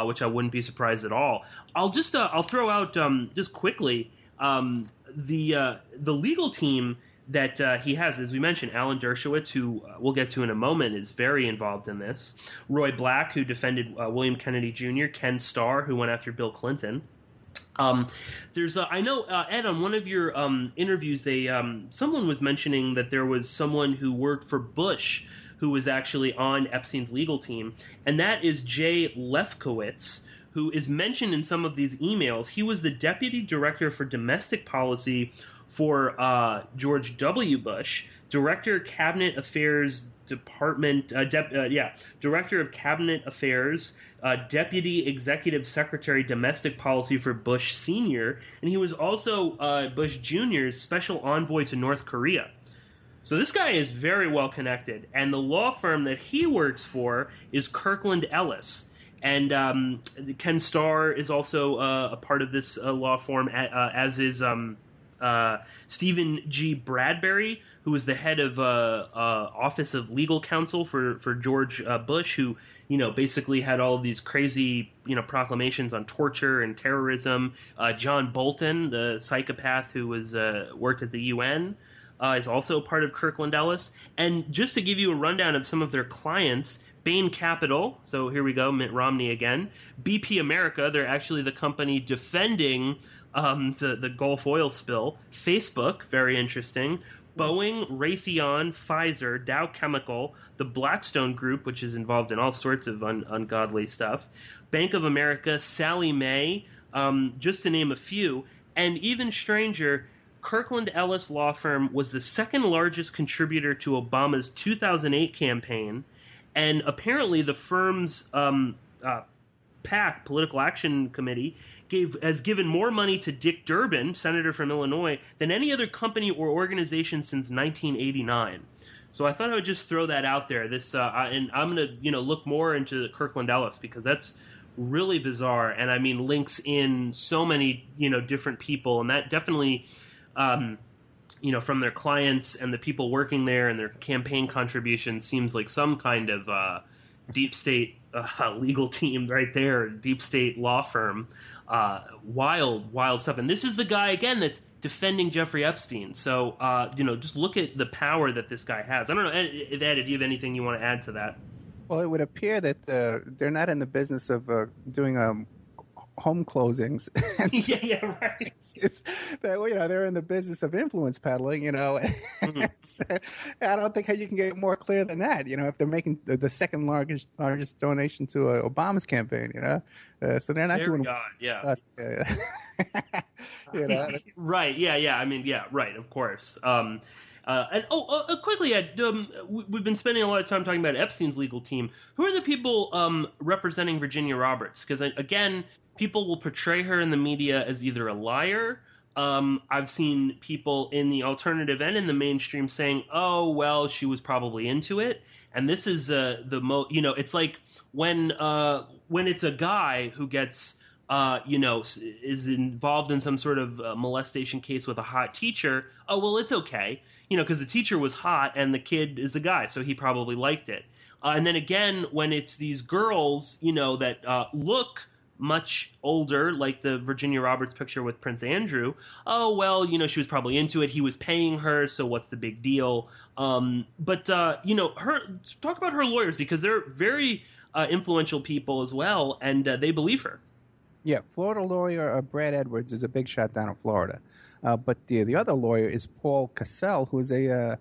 which I wouldn't be surprised at all. I'll throw out just quickly the legal team that he has, as we mentioned, Alan Dershowitz, who we'll get to in a moment, is very involved in this. Roy Black, who defended William Kennedy Jr., Ken Starr, who went after Bill Clinton. There's, I know, Ed, on one of your interviews, someone was mentioning that there was someone who worked for Bush who was actually on Epstein's legal team, and that is Jay Lefkowitz, who is mentioned in some of these emails. He was the deputy director for domestic policy for George W. Bush, Director of Cabinet Affairs Department, Director of Cabinet Affairs, Deputy Executive Secretary Domestic Policy for Bush Sr., and he was also Bush Jr.'s Special Envoy to North Korea. So this guy is very well connected, and the law firm that he works for is Kirkland Ellis. And Ken Starr is also a part of this law firm, as is Stephen G. Bradbury, who was the head of Office of Legal Counsel for George Bush, who basically had all of these crazy proclamations on torture and terrorism. John Bolton, the psychopath who was worked at the UN, is also part of Kirkland Ellis. And just to give you a rundown of some of their clients, Bain Capital, so here we go, Mitt Romney again. BP America, they're actually the company defending the Gulf oil spill. Facebook, very interesting. Boeing, Raytheon, Pfizer, Dow Chemical, the Blackstone Group, which is involved in all sorts of ungodly stuff. Bank of America, Sallie Mae, just to name a few. And even stranger, Kirkland Ellis Law Firm was the second largest contributor to Obama's 2008 campaign. And apparently the firm's PAC, Political Action Committee, has given more money to Dick Durbin, senator from Illinois, than any other company or organization since 1989. So I thought I would just throw that out there. And I'm going to look more into Kirkland Ellis because that's really bizarre, and links in so many different people, and that definitely from their clients and the people working there and their campaign contributions seems like some kind of deep state legal team right there, deep state law firm. Wild stuff. And this is the guy, again, that's defending Jeffrey Epstein. So, just look at the power that this guy has. I don't know, Ed, do you have anything you want to add to that? Well, it would appear that they're not in the business of doing home closings. Yeah, right. They're in the business of influence peddling, Mm-hmm. So, I don't think how you can get more clear than that, if they're making the second largest donation to Obama's campaign, so they're not doing yeah. Right, yeah, I mean, yeah, right, of course. Quickly, Ed, we've been spending a lot of time talking about Epstein's legal team. Who are the people representing Virginia Roberts? Because, again, people will portray her in the media as either a liar. I've seen people in the alternative and in the mainstream saying, "Oh, well, she was probably into it." And this is it's like when it's a guy who gets is involved in some sort of molestation case with a hot teacher. Oh, well, it's okay, because the teacher was hot and the kid is a guy, so he probably liked it. And then again, when it's these girls, that look much older, like the Virginia Roberts picture with Prince Andrew. Oh, well, she was probably into it. He was paying her, so what's the big deal? But talk about her lawyers, because they're very influential people as well, and they believe her. Yeah, Florida lawyer Brad Edwards is a big shot down in Florida. But the other lawyer is Paul Cassell, who is a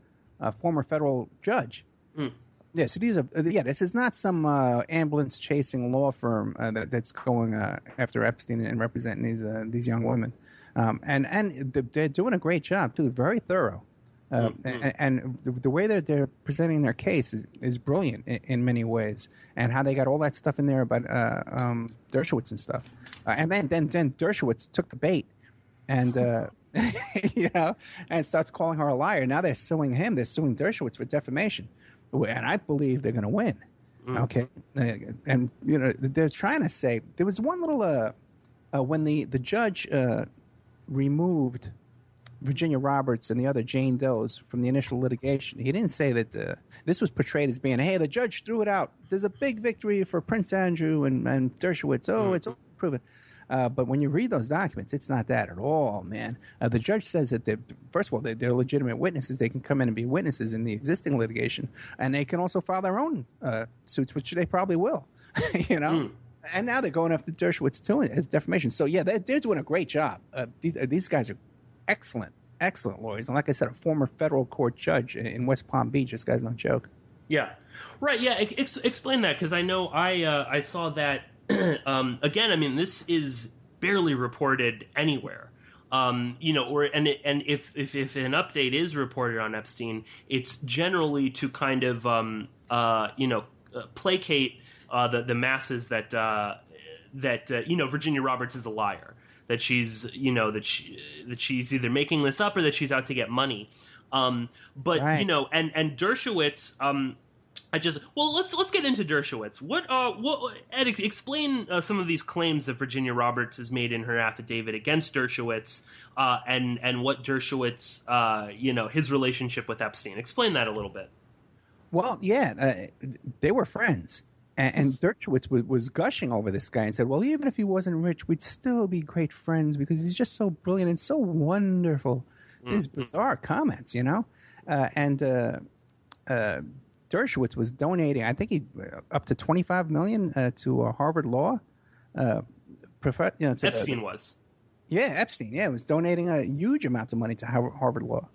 former federal judge. Mm. Yeah, so this is not some ambulance-chasing law firm that's going after Epstein and representing these young women. And they're doing a great job, too, very thorough. And the way that they're presenting their case is brilliant in many ways. And how they got all that stuff in there about Dershowitz and stuff. And then Dershowitz took the bait and, and starts calling her a liar. Now they're suing him. They're suing Dershowitz for defamation. And I believe they're going to win. Okay. And, they're trying to say there was one little when the judge removed Virginia Roberts and the other Jane Does from the initial litigation. He didn't say that this was portrayed as being, hey, the judge threw it out. There's a big victory for Prince Andrew and Dershowitz. Oh, it's all proven. But when you read those documents, it's not that at all, man. The judge says that, first of all, they're legitimate witnesses. They can come in and be witnesses in the existing litigation, and they can also file their own suits, which they probably will, And now they're going after Dershowitz, too, as defamation. So, yeah, they're doing a great job. These guys are excellent lawyers. And like I said, a former federal court judge in West Palm Beach. This guy's no joke. Yeah. Right, yeah. Explain that, because I know I saw that. Again, I mean, this is barely reported anywhere. If an update is reported on Epstein, it's generally to kind of placate the masses that Virginia Roberts is a liar, that she's that she's either making this up or that she's out to get money. Right. And Dershowitz. Let's get into Dershowitz. Ed, explain some of these claims that Virginia Roberts has made in her affidavit against Dershowitz, and what Dershowitz, his relationship with Epstein. Explain that a little bit. Well, yeah, they were friends, and Dershowitz was gushing over this guy and said, well, even if he wasn't rich, we'd still be great friends because he's just so brilliant and so wonderful. These bizarre comments, Dershowitz was donating, I think up to $25 million to Harvard Law. Epstein was. Yeah, Epstein. Yeah, was donating a huge amount of money to Harvard Law.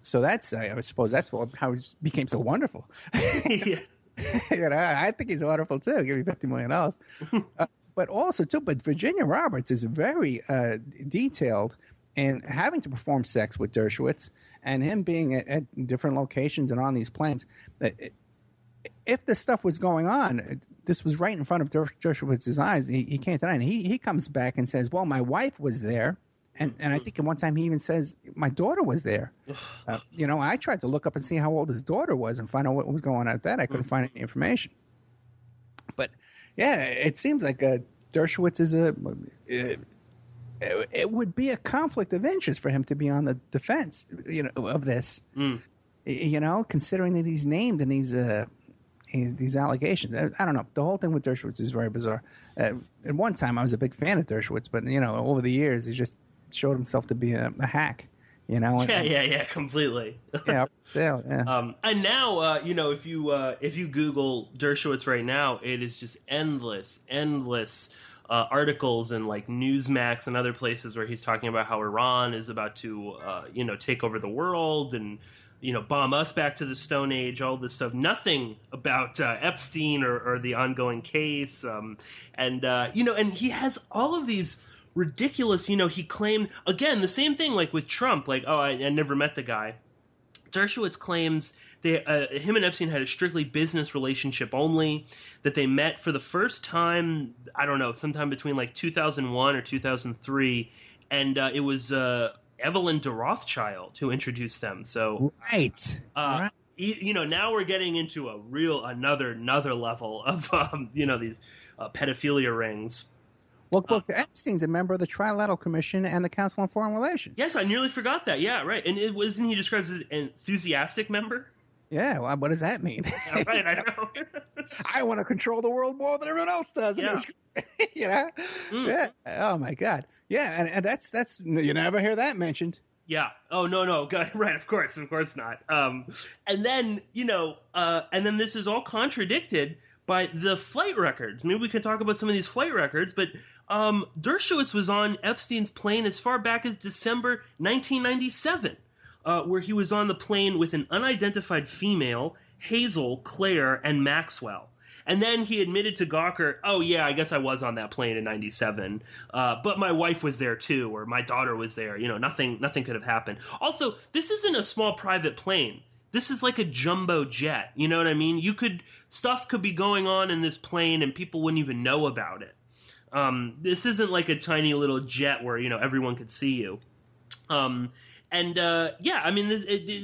So that's, I suppose, that's how he became so wonderful. Yeah. I think he's wonderful too. Give me $50 million. But Virginia Roberts is very detailed in having to perform sex with Dershowitz. And him being at different locations and on these planes, if this stuff was going on, this was right in front of Dershowitz's eyes. He can't deny it. He comes back and says, well, my wife was there. And I think at one time he even says, my daughter was there. I tried to look up and see how old his daughter was and find out what was going on with that. I couldn't find any information. But, yeah, it seems like Dershowitz is it would be a conflict of interest for him to be on the defense, of this. Considering that he's named in these allegations. I don't know. The whole thing with Dershowitz is very bizarre. At one time, I was a big fan of Dershowitz, but over the years, he just showed himself to be a hack. Yeah, completely. Yeah, and now, if you Google Dershowitz right now, it is just endless articles in like Newsmax and other places where he's talking about how Iran is about to, take over the world and bomb us back to the Stone Age, all this stuff. Nothing about Epstein or the ongoing case. And he has all of these ridiculous, he claimed, again, the same thing like with Trump, like, oh, I never met the guy. Dershowitz claims him and Epstein had a strictly business relationship only, that they met for the first time, I don't know, sometime between like 2001 or 2003, and it was Evelyn de Rothschild who introduced them. So right. Now we're getting into another level of these pedophilia rings. Well, Epstein's a member of the Trilateral Commission and the Council on Foreign Relations. Yes, I nearly forgot that. Yeah, right. And wasn't he described as an enthusiastic member? Yeah, well, what does that mean? Yeah, right, I know. I want to control the world more than everyone else does. Yeah. Yeah. Oh my God. Yeah, and that's you never hear that mentioned. Yeah. Oh no. Right. Of course not. And then and then this is all contradicted by the flight records. Maybe we can talk about some of these flight records, but Dershowitz was on Epstein's plane as far back as December 1997, where he was on the plane with an unidentified female, Hazel, Claire, and Maxwell. And then he admitted to Gawker, oh, yeah, I guess I was on that plane in 97, but my wife was there too, or my daughter was there. Nothing could have happened. Also, this isn't a small private plane. This is like a jumbo jet. You know what I mean? Stuff could be going on in this plane and people wouldn't even know about it. This isn't like a tiny little jet where, everyone could see you. It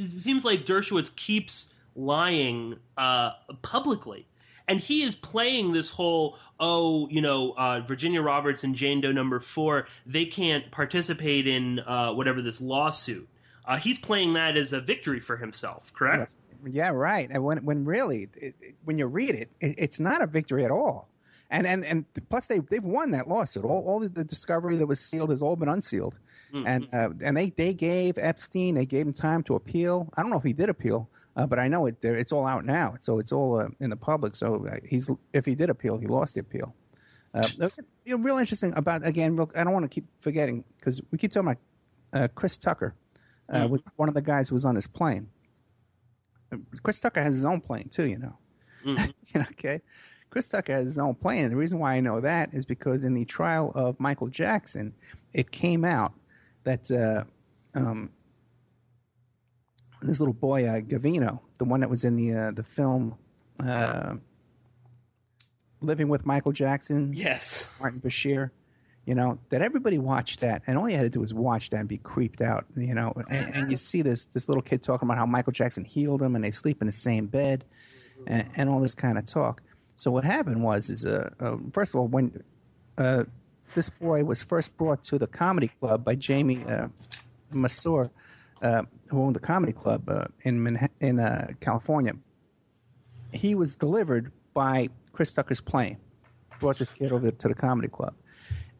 seems like Dershowitz keeps lying publicly. And he is playing this whole, Virginia Roberts and Jane Doe number 4, they can't participate in whatever this lawsuit. He's playing that as a victory for himself, correct? Yeah, right. And when really, when you read it, it's not a victory at all. And plus they've won that lawsuit. All the discovery that was sealed has all been unsealed. Mm-hmm. And they gave Epstein, they gave him time to appeal. I don't know if he did appeal, but I know it's all out now. So it's all in the public. So if he did appeal, he lost the appeal. Real interesting about, again, I don't want to keep forgetting because we keep talking about Chris Tucker. Was one of the guys who was on his plane. Chris Tucker has his own plane too, Mm-hmm. Okay, Chris Tucker has his own plane. And the reason why I know that is because in the trial of Michael Jackson, it came out that this little boy Gavino, the one that was in the film Living with Michael Jackson, yes, Martin Bashir. That everybody watched that, and all you had to do was watch that and be creeped out, and you see this little kid talking about how Michael Jackson healed him and they sleep in the same bed and all this kind of talk. So what happened was, first of all, when this boy was first brought to the comedy club by Jamie Masur, who owned the comedy club in California, he was delivered by Chris Tucker's plane, brought this kid over to the comedy club.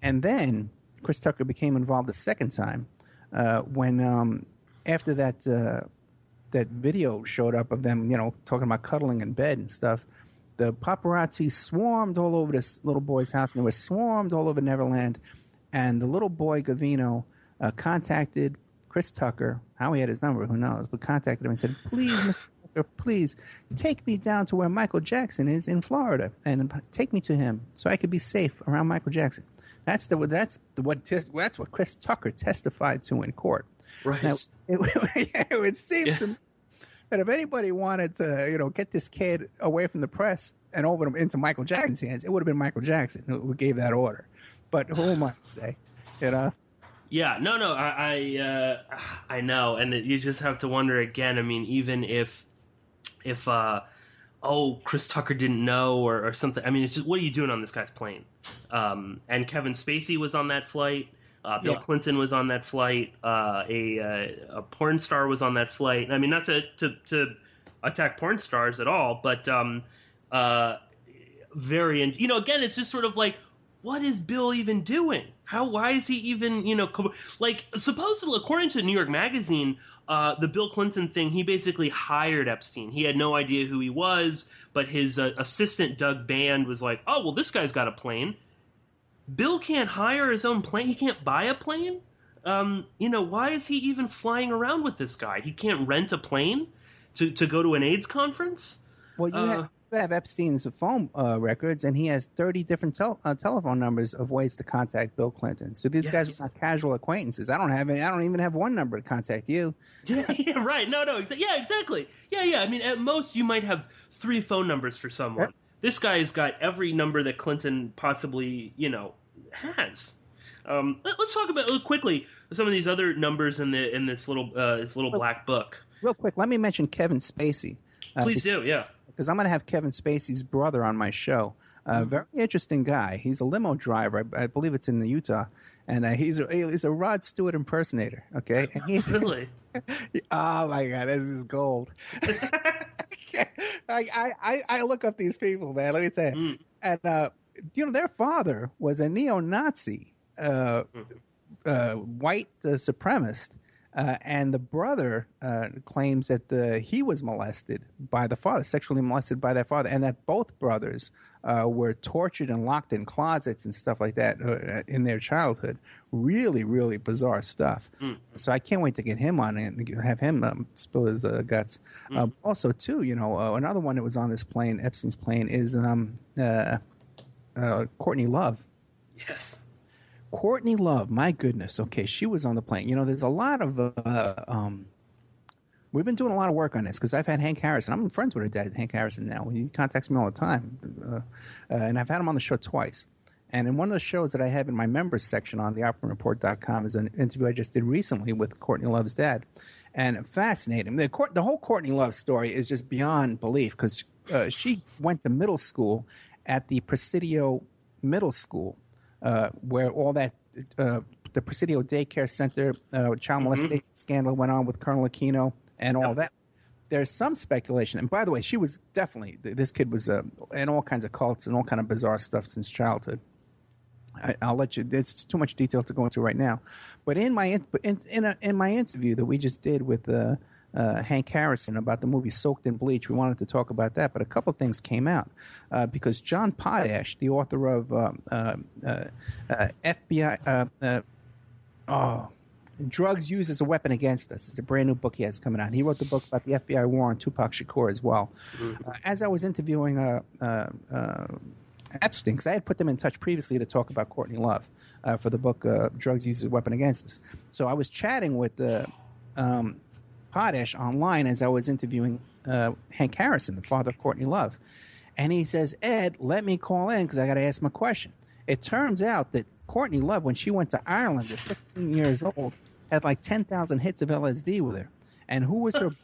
And then Chris Tucker became involved a second time when after that video showed up of them, talking about cuddling in bed and stuff. The paparazzi swarmed all over this little boy's house, and they were swarmed all over Neverland. And the little boy Gavino contacted Chris Tucker. How he had his number, who knows? But contacted him and said, "Please, Mr. Tucker, please take me down to where Michael Jackson is in Florida, and take me to him so I could be safe around Michael Jackson." That's what Chris Tucker testified to in court. Right. Now, it would seem to me that if anybody wanted to, get this kid away from the press and over into Michael Jackson's hands, it would have been Michael Jackson who gave that order. But who am I to say? Yeah. No. I know, and you just have to wonder again. I mean, even if Chris Tucker didn't know or something. I mean, it's just, what are you doing on this guy's plane? And Kevin Spacey was on that flight. Bill Clinton was on that flight. A porn star was on that flight. I mean, not to attack porn stars at all, but very, again, it's just sort of like, what is Bill even doing? Why is he even, supposedly, according to New York Magazine, the Bill Clinton thing, he basically hired Epstein. He had no idea who he was, but his assistant, Doug Band, was like, oh, well, this guy's got a plane. Bill can't hire his own plane. He can't buy a plane. Why is he even flying around with this guy? He can't rent a plane to go to an AIDS conference? Well, you have Epstein's phone records, and he has 30 different telephone numbers of ways to contact Bill Clinton. So these guys are not casual acquaintances. I don't even have one number to contact you. Yeah, right. No. Yeah, exactly. Yeah. I mean, at most, you might have 3 phone numbers for someone. Yep. This guy's got every number that Clinton possibly, has. Let's talk about quickly some of these other numbers in this little black book. Real quick, let me mention Kevin Spacey. Please do, yeah. Because I'm going to have Kevin Spacey's brother on my show. Very interesting guy. He's a limo driver. I believe it's in Utah, and he's a Rod Stewart impersonator. Okay, and really? Oh my God, this is gold. I look up these people, man. Let me tell you. And their father was a neo-Nazi, white supremacist. And the brother claims that he was molested by the father, sexually molested by that father, and that both brothers were tortured and locked in closets and stuff like that in their childhood. Really, really bizarre stuff. So I can't wait to get him on and have him spill his guts. Also, too, another one that was on this plane, Epstein's plane, is Courtney Love. Yes. Courtney Love, my goodness. Okay, she was on the plane. There's a lot of we've been doing a lot of work on this because I've had Hank Harrison. I'm friends with her dad, Hank Harrison, now. He contacts me all the time. And I've had him on the show twice. And in one of the shows that I have in my members section on the OppermanReport.com is an interview I just did recently with Courtney Love's dad. And fascinating. The whole Courtney Love story is just beyond belief because she went to middle school at the Presidio Middle School. Where all that the Presidio Daycare Center child molestation scandal went on with Colonel Aquino and all that. There's some speculation, and by the way, she was definitely this kid was in all kinds of cults and all kind of bizarre stuff since childhood. I'll let you. There's too much detail to go into right now, but in my interview that we just did with Hank Harrison about the movie Soaked in Bleach, we wanted to talk about that, but a couple things came out because John Potash, the author of FBI Drugs Used as a Weapon Against Us. It's a brand new book he has coming out. He wrote the book about the FBI war on Tupac Shakur as well. As I was interviewing Epstein, because I had put them in touch previously to talk about Courtney Love for the book Drugs Used as a Weapon Against Us. So I was chatting with Potash online as I was interviewing Hank Harrison, the father of Courtney Love. And he says, Ed, let me call in because I got to ask him a question. It turns out that Courtney Love, when she went to Ireland at 15 years old, had like 10,000 hits of LSD with her. And who was her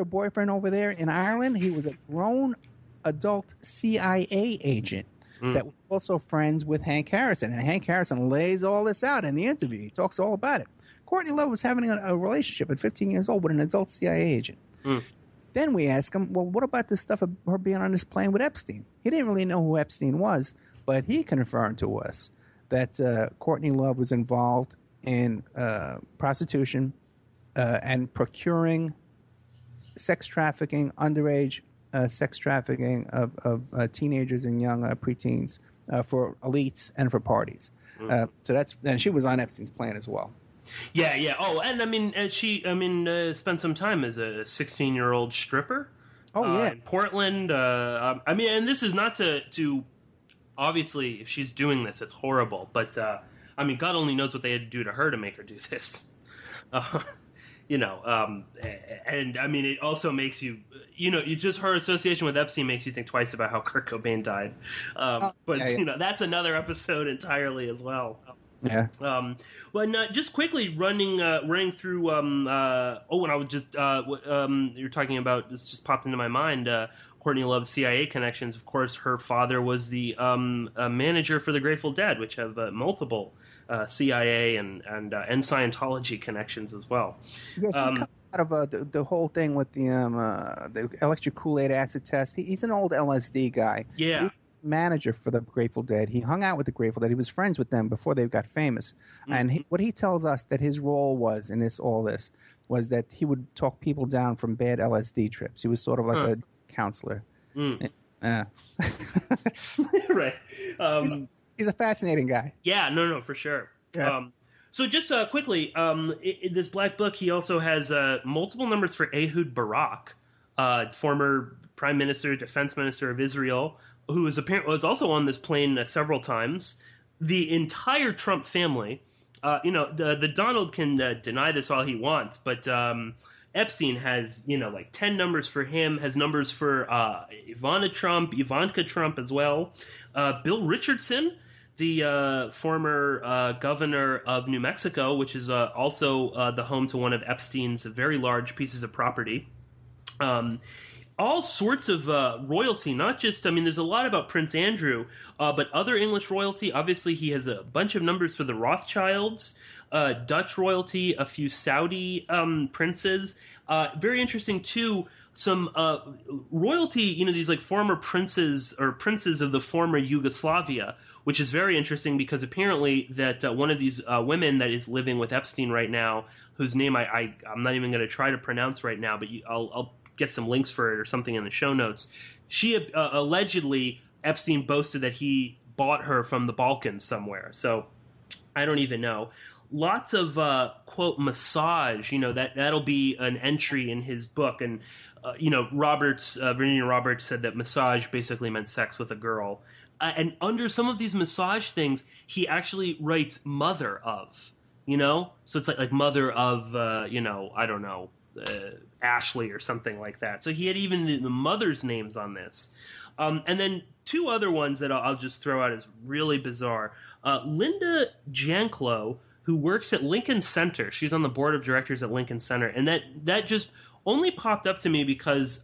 boyfriend over there in Ireland? He was a grown adult CIA agent that was also friends with Hank Harrison. And Hank Harrison lays all this out in the interview. He talks all about it. Courtney Love was having a relationship at 15 years old with an adult CIA agent. Then we ask him, well, what about this stuff of her being on this plane with Epstein? He didn't really know who Epstein was, but he confirmed to us that Courtney Love was involved in prostitution and procuring sex trafficking, underage sex trafficking of teenagers and young preteens for elites and for parties. And she was on Epstein's plane as well. Yeah. Oh, and I mean, she spent some time as a 16-year-old stripper. In Portland. I mean, and this is not to obviously, if she's doing this, it's horrible. But I mean, God only knows what they had to do to her to make her do this. And I mean, it also makes you just her association with Epstein makes you think twice about how Kurt Cobain died. That's another episode entirely as well. Yeah. Just quickly running through. When I was just you're talking about, this just popped into my mind. Courtney Love's CIA connections, of course, her father was the manager for the Grateful Dead, which have multiple CIA and Scientology connections as well. Yeah, he comes out of the whole thing with the electric Kool-Aid acid test. He's an old LSD guy. Yeah. He was manager for the Grateful Dead. He hung out with the Grateful Dead. He was friends with them before they got famous. And what he tells us that his role was in all this was that he would talk people down from bad LSD trips. He was sort of like a counselor. Right. He's a fascinating guy. Yeah, no, for sure. Yeah. So just quickly, in this Black Book, he also has multiple numbers for Ehud Barak, former prime minister, defense minister of Israel, who was also on this plane several times. The entire Trump family, the Donald can deny this all he wants, but Epstein has, like 10 numbers for him, has numbers for Ivanka Trump as well. Bill Richardson, the former governor of New Mexico, which is also the home to one of Epstein's very large pieces of property. All sorts of royalty, not just, there's a lot about Prince Andrew, but other English royalty. Obviously, he has a bunch of numbers for the Rothschilds, Dutch royalty, a few Saudi princes. Very interesting, too, some royalty, these like former princes or princes of the former Yugoslavia, which is very interesting because apparently that one of these women that is living with Epstein right now, whose name I'm not even going to try to pronounce right now, but I'll get some links for it or something in the show notes. She allegedly, Epstein boasted that he bought her from the Balkans somewhere. So I don't even know. Lots of, quote, massage, that'll be an entry in his book. And, Virginia Roberts said that massage basically meant sex with a girl. And under some of these massage things, he actually writes mother of, So it's like mother of, I don't know, Ashley or something like that. So he had even the mother's names on this. And then two other ones that I'll just throw out as really bizarre. Linda Janklow, who works at Lincoln Center. She's on the board of directors at Lincoln Center. And that just only popped up to me because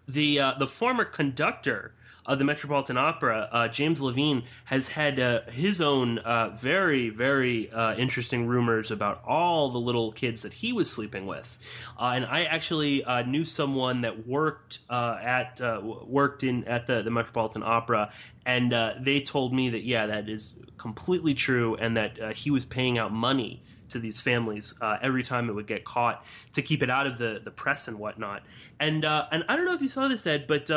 the former conductor of the Metropolitan Opera, James Levine, has had his own very, very interesting rumors about all the little kids that he was sleeping with. And I actually knew someone that worked at the Metropolitan Opera, and they told me that, that is completely true, and that he was paying out money to these families every time it would get caught to keep it out of the press and whatnot. And I don't know if you saw this, Ed, but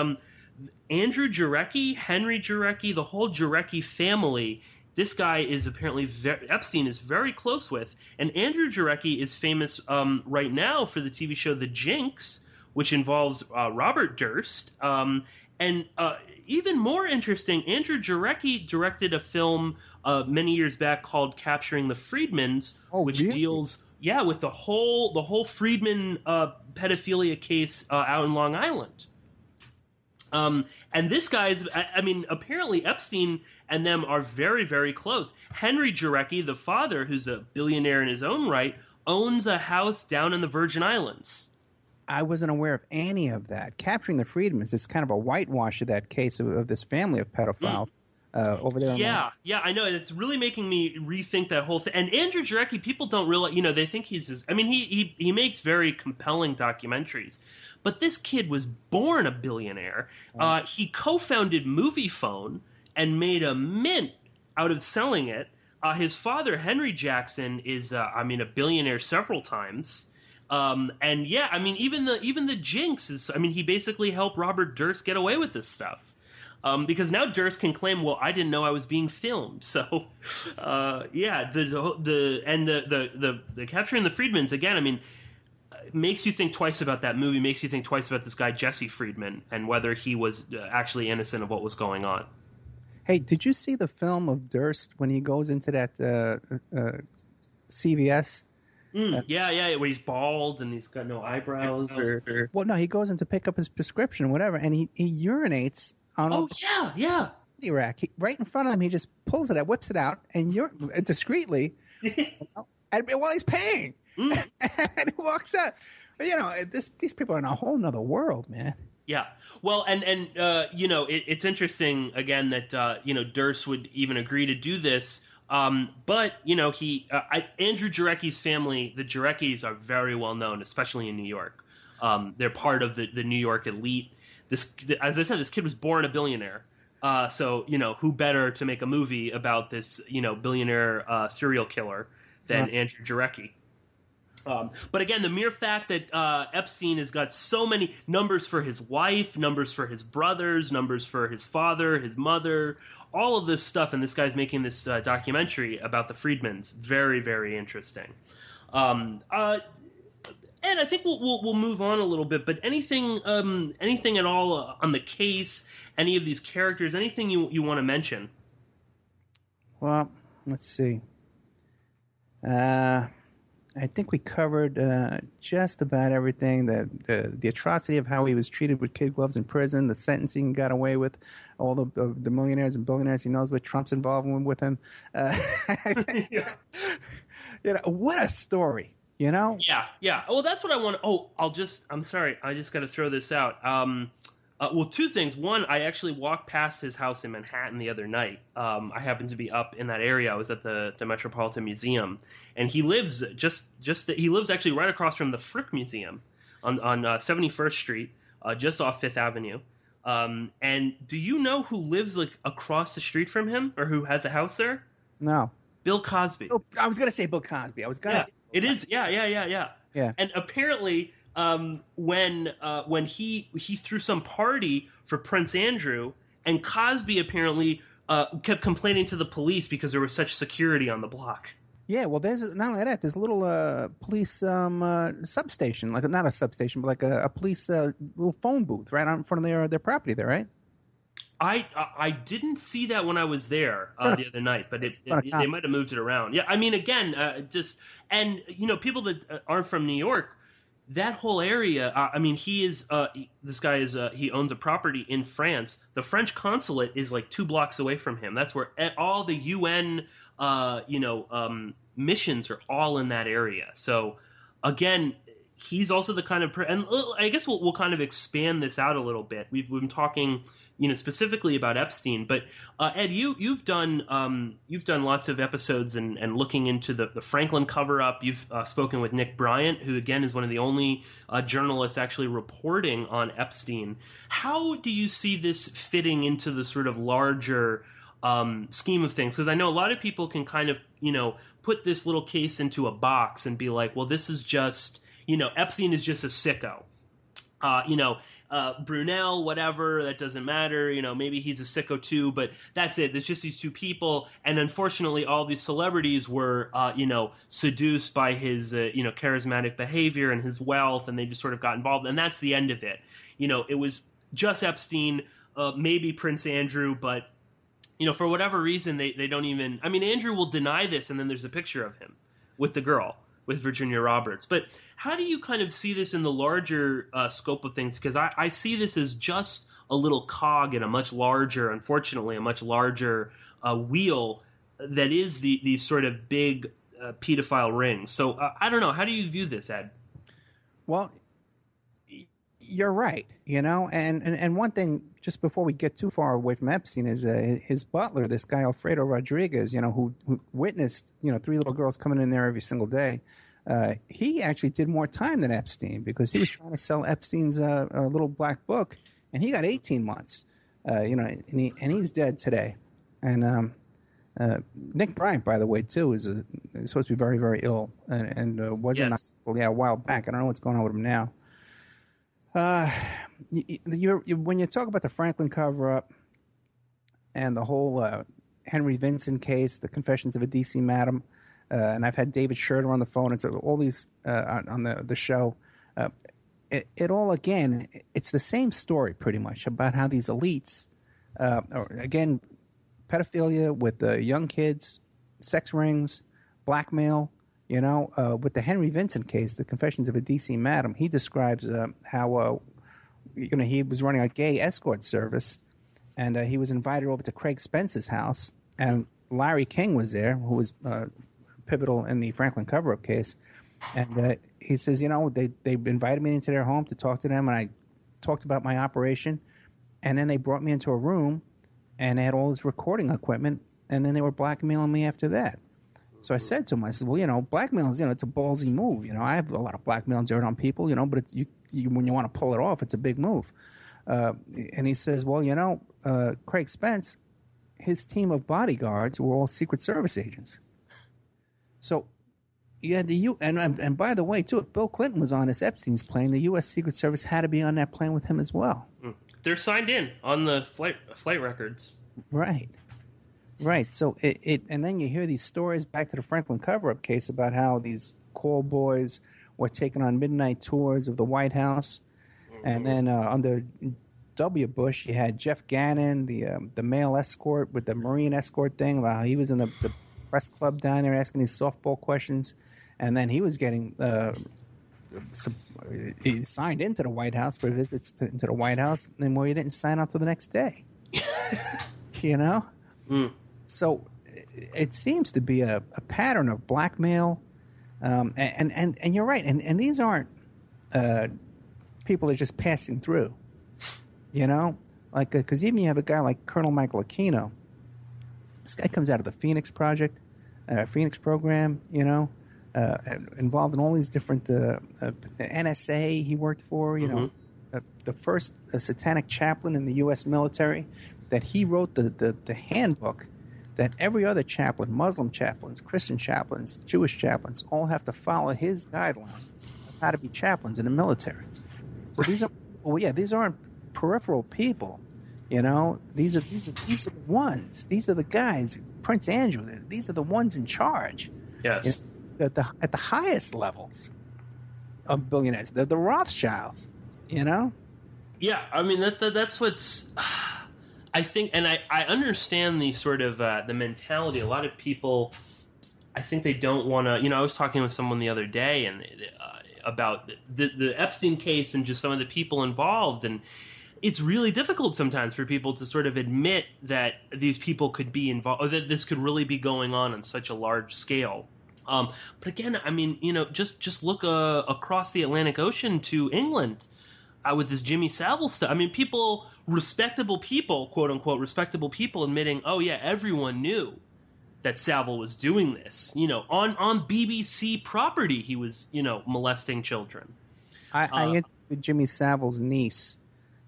Andrew Jarecki, Henry Jarecki, the whole Jarecki family, this guy is apparently Epstein is very close with. And Andrew Jarecki is famous right now for the TV show The Jinx, which involves Robert Durst. And even more interesting, Andrew Jarecki directed a film many years back called Capturing the Friedmans, which really deals with the whole Friedman pedophilia case out in Long Island. And this guy's, apparently Epstein and them are very, very close. Henry Jarecki, the father, who's a billionaire in his own right, owns a house down in the Virgin Islands. I wasn't aware of any of that. Capturing the Friedmans is kind of a whitewash of that case of this family of pedophiles over there. Yeah, I know. It's really making me rethink that whole thing. And Andrew Jarecki, people don't realize, they think he's he makes very compelling documentaries. But this kid was born a billionaire. He co-founded Moviefone and made a mint out of selling it. His father, Henry Jackson, is a billionaire several times. Even the Jinx is. He basically helped Robert Durst get away with this stuff. Because now Durst can claim, well, I didn't know I was being filmed. So, the Capturing the Friedmans again. Makes you think twice about that movie. Makes you think twice about this guy Jesse Friedman and whether he was actually innocent of what was going on. Hey, did you see the film of Durst when he goes into that CVS? Yeah, where he's bald and he's got no eyebrows. Well, no, he goes in to pick up his prescription or whatever, and he urinates on yeah. rack. Right in front of him, he just pulls it out, whips it out, and discreetly, and while he's paying. And he walks out. These people are in a whole nother world, man. Yeah. Well, and it's interesting again that Durst would even agree to do this. But Andrew Jarecki's family, the Jareckis, are very well known, especially in New York. They're part of the New York elite. As I said, this kid was born a billionaire. So who better to make a movie about this billionaire serial killer than Andrew Jarecki? But again, the mere fact that Epstein has got so many numbers for his wife, numbers for his brothers, numbers for his father, his mother, all of this stuff, and this guy's making this documentary about the Friedmans. Very, very interesting. And I think we'll move on a little bit. But anything at all on the case, any of these characters, anything you want to mention? Well, let's see. I think we covered just about everything. The atrocity of how he was treated with kid gloves in prison, the sentencing he got away with, all the millionaires and billionaires he knows what Trump's involved with him. Yeah. What a story. Yeah. Well, that's what I want. I'm sorry. I just got to throw this out. Well, two things. One, I actually walked past his house in Manhattan the other night. I happened to be up in that area. I was at the Metropolitan Museum, and he lives he lives actually right across from the Frick Museum on 71st Street, just off Fifth Avenue. And do you know who lives like across the street from him, or who has a house there? No. Bill Cosby. Oh, I was going to say Bill Cosby. It is. Yeah. Yeah. And apparently, when he threw some party for Prince Andrew, and Cosby apparently kept complaining to the police because there was such security on the block. Yeah, well, there's not only that. There's a little police substation, like not a substation, but like a police little phone booth right out in front of their property there, right? I didn't see that when I was there the other night, but they might have moved it around. Yeah, I mean, again, people that aren't from New York, that whole area. I mean, this guy he owns a property in France. The French consulate is like 2 blocks away from him. That's where all the UN missions are all in that area. So again, he's also the kind of and I guess we'll kind of expand this out a little bit. We've been talking specifically about Epstein, but Ed, you've done lots of episodes and looking into the Franklin cover-up. You've spoken with Nick Bryant, who again is one of the only journalists actually reporting on Epstein. How do you see this fitting into the sort of larger scheme of things? Because I know a lot of people can kind of put this little case into a box and be like, well, this is just Epstein is just a sicko. Brunel, whatever, that doesn't matter. Maybe he's a sicko too, but that's it. There's just these 2 people. And unfortunately, all these celebrities were, seduced by his, charismatic behavior and his wealth, and they just sort of got involved. And that's the end of it. It was just Epstein, maybe Prince Andrew, but, for whatever reason, they don't even, I mean, Andrew will deny this, and then there's a picture of him with the girl, with Virginia Roberts. But how do you kind of see this in the larger scope of things? Because I see this as just a little cog in a much larger, unfortunately, a much larger wheel that is these sort of big pedophile rings. So I don't know. How do you view this, Ed? Well, you're right, and one thing, just before we get too far away from Epstein, is his butler, this guy Alfredo Rodriguez, who witnessed 3 little girls coming in there every single day. He actually did more time than Epstein because he was trying to sell Epstein's little black book, and he got 18 months. And he's dead today. And Nick Bryant, by the way, too, is supposed to be very, very ill and was in the hospital a while back. I don't know what's going on with him now. When you talk about the Franklin cover-up and the whole Henry Vincent case, the Confessions of a D.C. Madam, and I've had David Schroeder on the phone, and so all these on the show, it all, again, it's the same story pretty much about how these elites, again, pedophilia with the young kids, sex rings, blackmail. With the Henry Vincent case, the Confessions of a D.C. Madam, he describes how he was running a gay escort service, and he was invited over to Craig Spence's house, and Larry King was there, who was pivotal in the Franklin cover-up case, and he says, they invited me into their home to talk to them, and talked about my operation, and then they brought me into a room, and they had all this recording equipment, and then they were blackmailing me after that. So I said to him, I said, well, blackmail is, it's a ballsy move. I have a lot of blackmail dirt on people, but it's, when you want to pull it off, it's a big move. And he says, well, Craig Spence, his team of bodyguards were all Secret Service agents. So you had and by the way, too, if Bill Clinton was on this Epstein's plane, the U.S. Secret Service had to be on that plane with him as well. They're signed in on the flight records. Right. So and then you hear these stories back to the Franklin cover-up case about how these call boys were taking on midnight tours of the White House. And then under W. Bush, you had Jeff Gannon, the male escort with the Marine escort thing. Wow, he was in the press club down there asking these softball questions. And then he was getting he signed into the White House for visits into the White House, and he didn't sign out till the next day. So it seems to be a pattern of blackmail, and you're right, and these aren't people that are just passing through, like because even you have a guy like Colonel Michael Aquino. This guy comes out of the Phoenix Project, Phoenix program, involved in all these different NSA he worked for, the first satanic chaplain in the U.S. military, that he wrote the handbook that every other chaplain, Muslim chaplains, Christian chaplains, Jewish chaplains, all have to follow his guideline of how to be chaplains in the military. So these aren't peripheral people. These are the ones. These are the guys. Prince Andrew. These are the ones in charge. Yes. At the highest levels of billionaires, the Rothschilds. Yeah, I mean that's what's. I think, and I understand the sort of the mentality. A lot of people, I think they don't want to. I was talking with someone the other day and about the Epstein case and just some of the people involved, and it's really difficult sometimes for people to sort of admit that these people could be involved, or that this could really be going on such a large scale. But again, I mean, just look across the Atlantic Ocean to England with this Jimmy Savile stuff. I mean, respectable people, quote unquote, respectable people admitting, oh yeah, everyone knew that Savile was doing this. On BBC property, he was, molesting children. I interviewed Jimmy Savile's niece.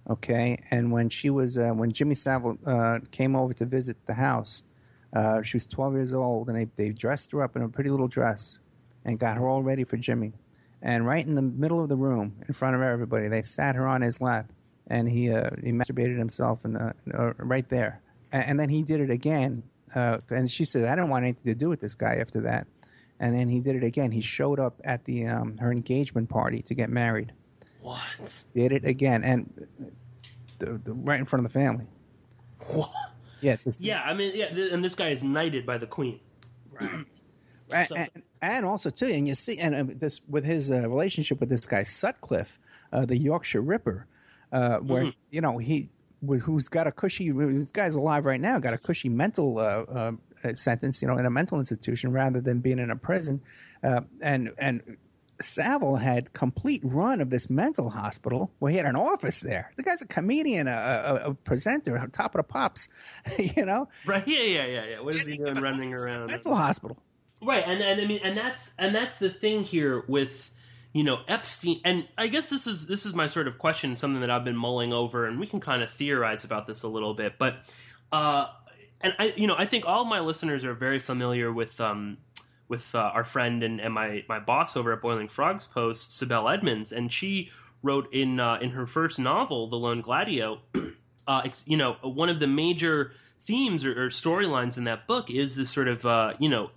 Okay, and when Jimmy Savile came over to visit the house, she was 12 years old, and they dressed her up in a pretty little dress and got her all ready for Jimmy. And right in the middle of the room, in front of everybody, they sat her on his lap, and he masturbated himself right there. And then he did it again, and she said, "I don't want anything to do with this guy after that." And then he did it again. He showed up at her engagement party to get married. What? Did it again, and right in front of the family. What? Yeah. And this guy is knighted by the Queen. Right. And also too, and you see, and this with his relationship with this guy Sutcliffe, the Yorkshire Ripper, where who's got a cushy. This guy's alive right now. Got a cushy mental sentence, in a mental institution rather than being in a prison, and Savile had complete run of this mental hospital where he had an office there. The guy's a comedian, a presenter, top of the pops, Right? Yeah. What is he doing running around? Mental hospital. Right, and I mean, and that's the thing here with, Epstein. And I guess this is my sort of question, something that I've been mulling over, and we can kind of theorize about this a little bit. But, and I think all my listeners are very familiar with our friend and my boss over at Boiling Frogs Post, Sibel Edmonds, and she wrote in her first novel, The Lone Gladio, one of the major themes or storylines in that book is this sort of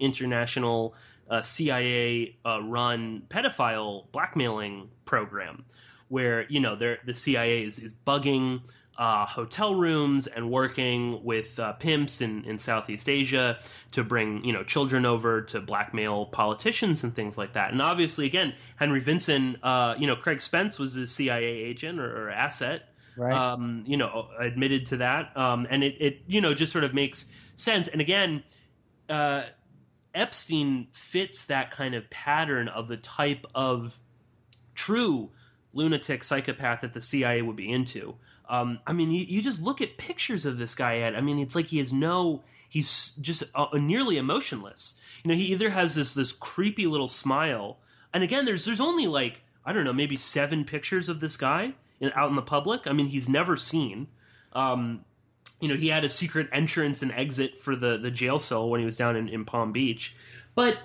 international CIA run pedophile blackmailing program, where the CIA is bugging hotel rooms and working with pimps in Southeast Asia to bring children over to blackmail politicians and things like that. And obviously, again, Henry Vinson, Craig Spence was a CIA agent or asset. Right. Admitted to that. And it just sort of makes sense. And again, Epstein fits that kind of pattern of the type of true lunatic psychopath that the CIA would be into. I mean, you just look at pictures of this guy, Ed. I mean, it's like he's just nearly emotionless. You know, he either has this creepy little smile, and again, there's only like, I don't know, maybe 7 pictures of this guy out in the public. I mean, he's never seen. You know, he had a secret entrance and exit for the jail cell when he was down in Palm Beach. But,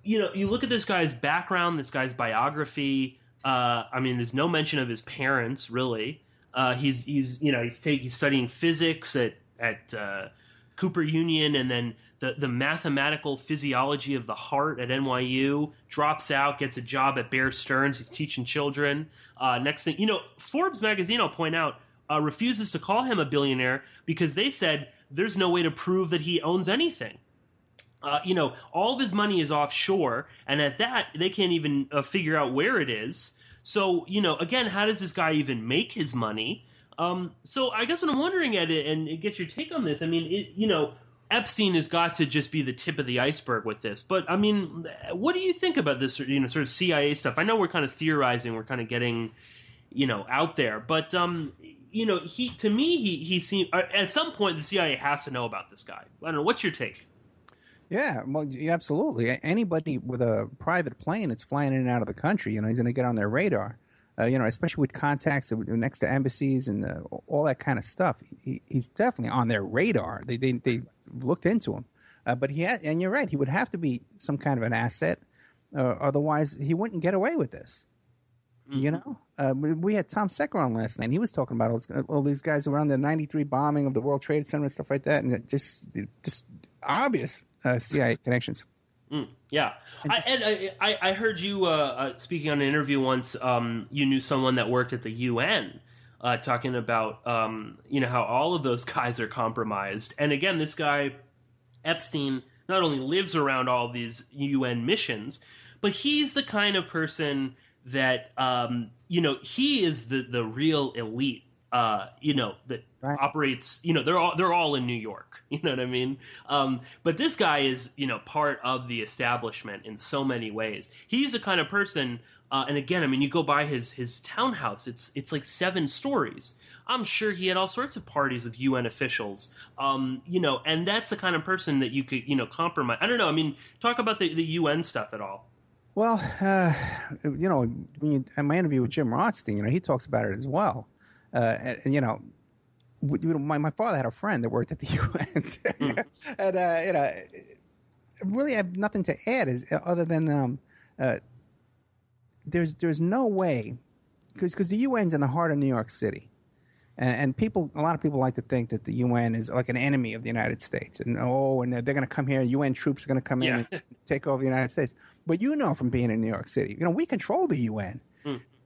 you know, you look at this guy's background, this guy's biography. I mean, there's no mention of his parents, really. He's studying physics at Cooper Union, and then the mathematical physiology of the heart at NYU. Drops out, gets a job at Bear Stearns. He's teaching children. Next thing, you know, Forbes magazine, I'll point out, refuses to call him a billionaire because they said there's no way to prove that he owns anything. You know, all of his money is offshore, and at that, they can't even figure out where it is. So, you know, again, how does this guy even make his money? So I guess what I'm wondering, Ed, and get your take on this, I mean, you know, Epstein has got to just be the tip of the iceberg with this. But, I mean, what do you think about this, you know, sort of CIA stuff? I know we're kind of theorizing, we're kind of getting, you know, out there. But, you know, he seemed, at some point, the CIA has to know about this guy. I don't know. What's your take? Yeah, well, absolutely. Anybody with a private plane that's flying in and out of the country, you know, he's going to get on their radar. You know, especially with contacts next to embassies and all that kind of stuff. He's definitely on their radar. They looked into him. But and you're right, he would have to be some kind of an asset. Otherwise, he wouldn't get away with this. Mm-hmm. You know, we had Tom Secker on last night, and he was talking about all these guys around the 93 bombing of the World Trade Center and stuff like that, and just obvious CIA connections. Yeah. I heard you speaking on an interview once. You knew someone that worked at the UN talking about, you know, how all of those guys are compromised. And again, this guy, Epstein, not only lives around all of these UN missions, but he's the kind of person that, you know, he is the real elite, you know, that operates, you know, they're all in New York, you know what I mean? But this guy is, you know, part of the establishment in so many ways. He's the kind of person, and again, I mean, you go by his townhouse, it's like 7 stories. I'm sure he had all sorts of parties with UN officials, you know, and that's the kind of person that you could, you know, compromise. I don't know. I mean, talk about the UN stuff at all. Well, you know, in my interview with Jim Rothstein, you know, he talks about it as well. And you know, my father had a friend that worked at the UN, and you know, really have nothing to add other than there's no way because the UN's in the heart of New York City, and a lot of people like to think that the UN is like an enemy of the United States, and they're going to come here, UN troops are going to come in and take over the United States. But you know, from being in New York City, you know, we control the UN.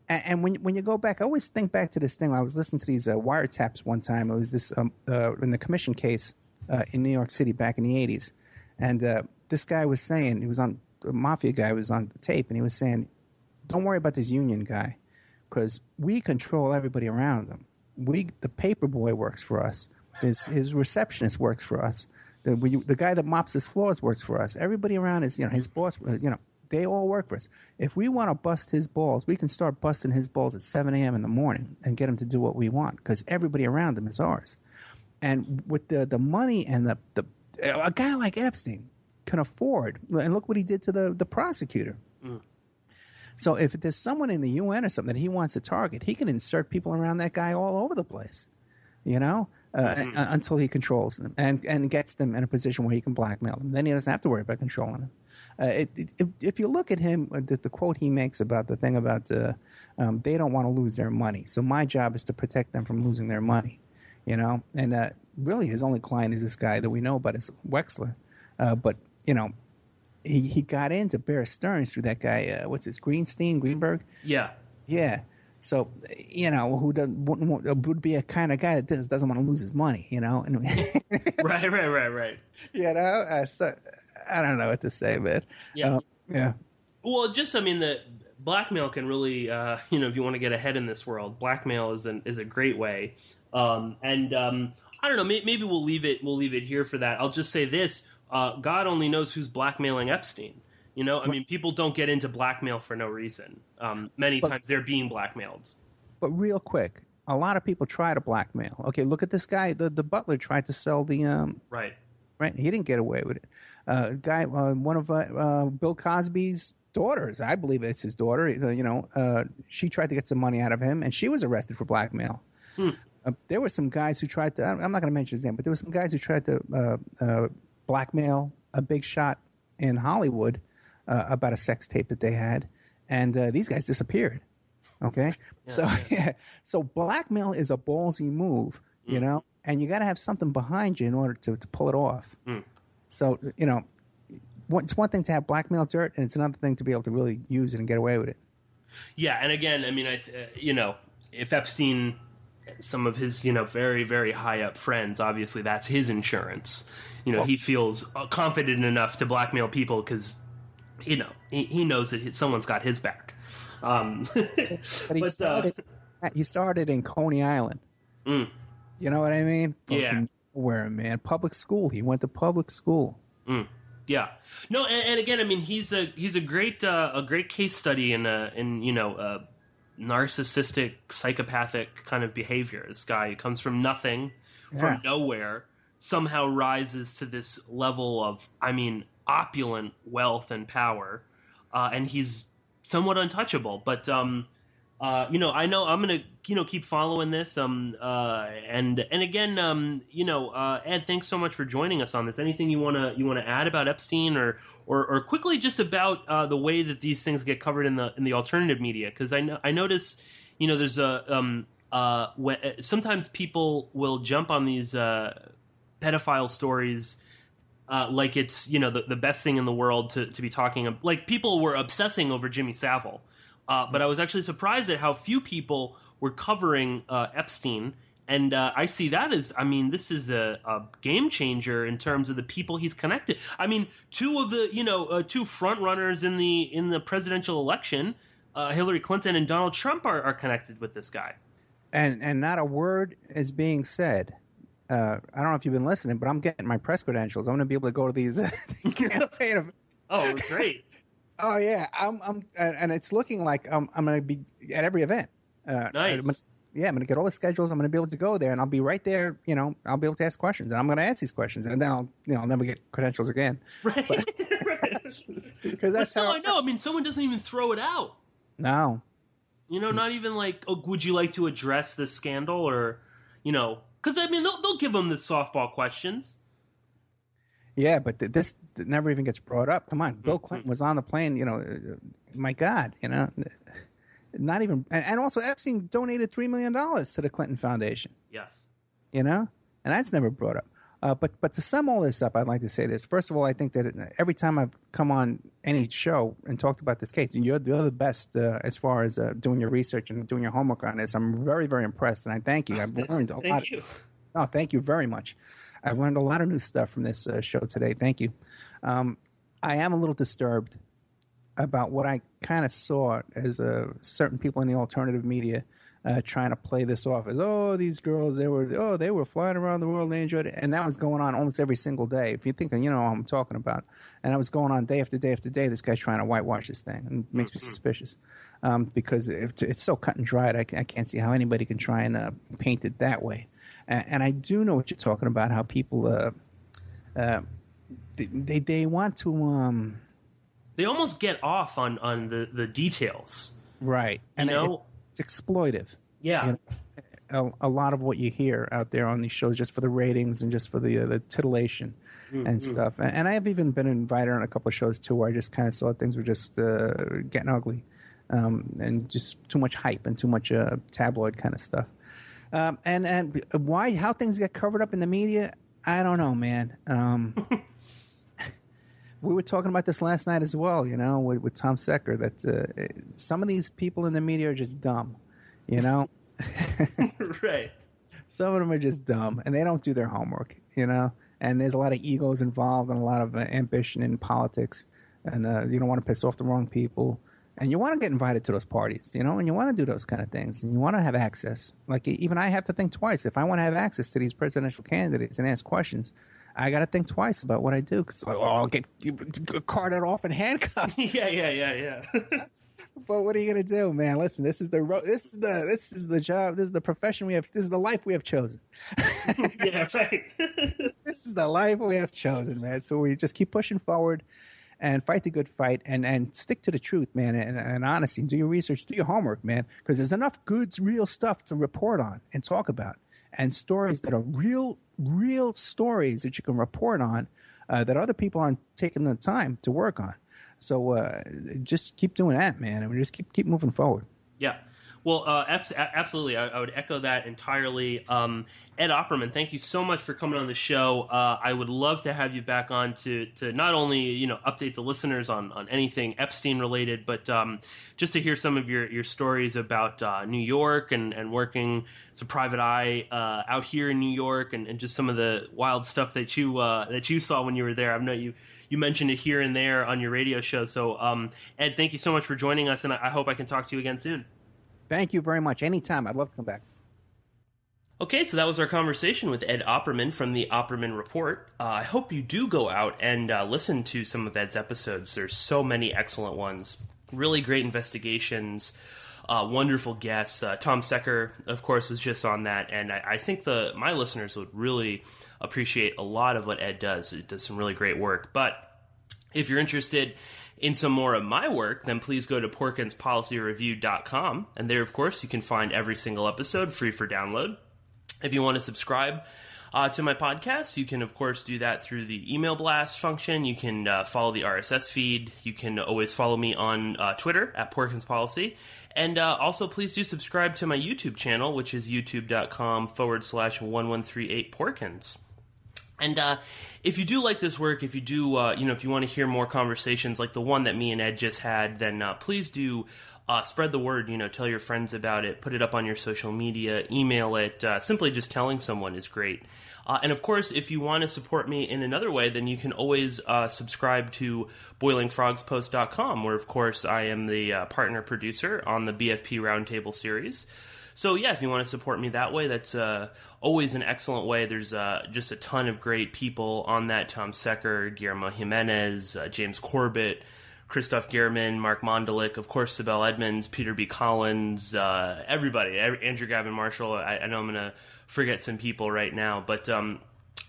And when you go back, I always think back to this thing. I was listening to these wiretaps one time. It was this in the commission case in New York City back in the 80s. And this guy was saying, he was on, the mafia guy was on the tape, and he was saying, don't worry about this union guy because we control everybody around him. The paper boy works for us. His receptionist works for us. The guy that mops his floors works for us. Everybody around is, you know, his boss, you know. They all work for us. If we want to bust his balls, we can start busting his balls at 7 a.m. in the morning and get him to do what we want because everybody around him is ours. And with the money and a guy like Epstein can afford, and look what he did to the prosecutor. So if there's someone in the UN or something that he wants to target, he can insert people around that guy all over the place, you know, until he controls them and gets them in a position where he can blackmail them. Then he doesn't have to worry about controlling them. If you look at him, the quote he makes about the thing about they don't want to lose their money. So my job is to protect them from losing their money, you know. And really his only client is this guy that we know about is Wexler. But, you know, he got into Bear Stearns through that guy, what's his, Greenberg? Yeah. Yeah. So, you know, who would be a kind of guy that doesn't want to lose his money, you know. And Right. You know, so I don't know what to say, man. Yeah. Yeah. Well, just, I mean, the blackmail can really, you know, if you want to get ahead in this world, blackmail is a great way. I don't know, maybe we'll leave it here for that. I'll just say this, God only knows who's blackmailing Epstein. You know, I mean, people don't get into blackmail for no reason. Many times they're being blackmailed. But real quick, a lot of people try to blackmail. Okay, look at this guy. The butler tried to sell the Right. Right, he didn't get away with it. One of Bill Cosby's daughters, I believe it's his daughter. She tried to get some money out of him, and she was arrested for blackmail. There were some guys who tried to. I'm not going to mention his name, but there were some guys who tried to blackmail a big shot in Hollywood about a sex tape that they had, and these guys disappeared. Okay, so blackmail is a ballsy move, you know, and you got to have something behind you in order to pull it off. So it's one thing to have blackmail dirt, and it's another thing to be able to really use it and get away with it. Yeah, and again, I mean, if Epstein, some of his, very, very high up friends, obviously that's his insurance. He feels confident enough to blackmail people because, he knows that someone's got his back. But he started in Coney Island. You know what I mean? Yeah. Where, man, public school. He went to public school. Yeah. No, and again, I mean, he's a great case study in narcissistic, psychopathic kind of behavior. This guy comes from nothing, from nowhere, somehow rises to this level of, opulent wealth and power, and he's somewhat untouchable. But I know I'm going to keep following this. And again, Ed, thanks so much for joining us on this. Anything you want to add about Epstein, or quickly just about the way that these things get covered in the alternative media? Because I notice, there's sometimes people will jump on these pedophile stories like it's the best thing in the world to be talking. Like people were obsessing over Jimmy Savile. But I was actually surprised at how few people were covering Epstein. And I see that as, this is a game changer in terms of the people he's connected. I mean, two of the, two front runners in the presidential election, Hillary Clinton and Donald Trump are connected with this guy. And not a word is being said. I don't know if you've been listening, but I'm getting my press credentials. I'm going to be able to go to these campaign. Oh, great. Oh yeah, and it's looking like I'm going to be at every event. Nice. I'm going to get all the schedules. I'm going to be able to go there, and I'll be right there. I'll be able to ask questions, and I'm going to ask these questions, and then I'll never get credentials again. Right. Because that's how I know. I mean, someone doesn't even throw it out. No. Not even like, oh, would you like to address this scandal, or because they'll give them the softball questions. Yeah, but this never even gets brought up. Come on, Bill Clinton was on the plane. My God, not even. And also, Epstein donated $3 million to the Clinton Foundation. Yes. And that's never brought up. But to sum all this up, I'd like to say this. First of all, I think that every time I've come on any show and talked about this case, you're the best as far as doing your research and doing your homework on this. I'm very, very impressed, and I thank you. I've learned a lot. Thank you. Oh, thank you very much. I've learned a lot of new stuff from this show today. Thank you. I am a little disturbed about what I kind of saw as certain people in the alternative media trying to play this off as, oh, these girls, they were flying around the world and they enjoyed it. And that was going on almost every single day. If you're thinking, what I'm talking about. And that was going on day after day after day, this guy's trying to whitewash this thing. And it makes me suspicious because it's so cut and dried, I can't see how anybody can try and paint it that way. And I do know what you're talking about, how people they want to they almost get off on the details, right? And it's exploitive. Yeah, a lot of what you hear out there on these shows just for the ratings and just for the titillation and stuff. And I have even been invited on a couple of shows too, where I just kind of saw things were just getting ugly, and just too much hype and too much tabloid kind of stuff. And how things get covered up in the media, I don't know, man. We were talking about this last night as well, with Tom Secker, that some of these people in the media are just dumb, Right. Some of them are just dumb, and they don't do their homework, and there's a lot of egos involved and a lot of ambition in politics, and you don't want to piss off the wrong people. And you want to get invited to those parties, and you want to do those kind of things, and you want to have access. Like, even I have to think twice. If I want to have access to these presidential candidates and ask questions, I got to think twice about what I do because I'll get carted off in handcuffs. Yeah. But what are you gonna do, man? Listen, this is the job, this is the profession we have, this is the life we have chosen. Yeah, right. This is the life we have chosen, man. So we just keep pushing forward and fight the good fight and stick to the truth, man, and honesty. Do your research, do your homework, man, because there's enough good, real stuff to report on and talk about, and stories that are real stories that you can report on that other people aren't taking the time to work on. So just keep doing that, man, and we just keep moving forward. Yeah. Well, absolutely. I would echo that entirely. Ed Opperman, thank you so much for coming on the show. I would love to have you back on to not only update the listeners on anything Epstein related, but just to hear some of your stories about New York and working as a private eye out here in New York, and just some of the wild stuff that you saw when you were there. I know you mentioned it here and there on your radio show. So, Ed, thank you so much for joining us, and I hope I can talk to you again soon. Thank you very much. Anytime. I'd love to come back. Okay, so that was our conversation with Ed Opperman from the Opperman Report. I hope you do go out and listen to some of Ed's episodes. There's so many excellent ones. Really great investigations. Wonderful guests. Tom Secker, of course, was just on that, and I think my listeners would really appreciate a lot of what Ed does. He does some really great work. But if you're interested in some more of my work, then please go to PorkinsPolicyReview.com, and there, of course, you can find every single episode free for download. If you want to subscribe to my podcast, you can, of course, do that through the email blast function. You can follow the RSS feed. You can always follow me on Twitter at Porkins Policy. And also, please do subscribe to my YouTube channel, which is youtube.com/1138Porkins. And if you do like this work, if you do, if you want to hear more conversations like the one that me and Ed just had, then please do spread the word. Tell your friends about it, put it up on your social media, email it. Simply just telling someone is great. And of course, if you want to support me in another way, then you can always subscribe to BoilingFrogsPost.com, where, of course, I am the partner producer on the BFP Roundtable series. So, yeah, if you want to support me that way, that's always an excellent way. There's just a ton of great people on that. Tom Secker, Guillermo Jimenez, James Corbett, Christoph Gehrman, Mark Mondelik, of course, Sibel Edmonds, Peter B. Collins, everybody, Andrew Gavin Marshall. I know I'm going to forget some people right now, but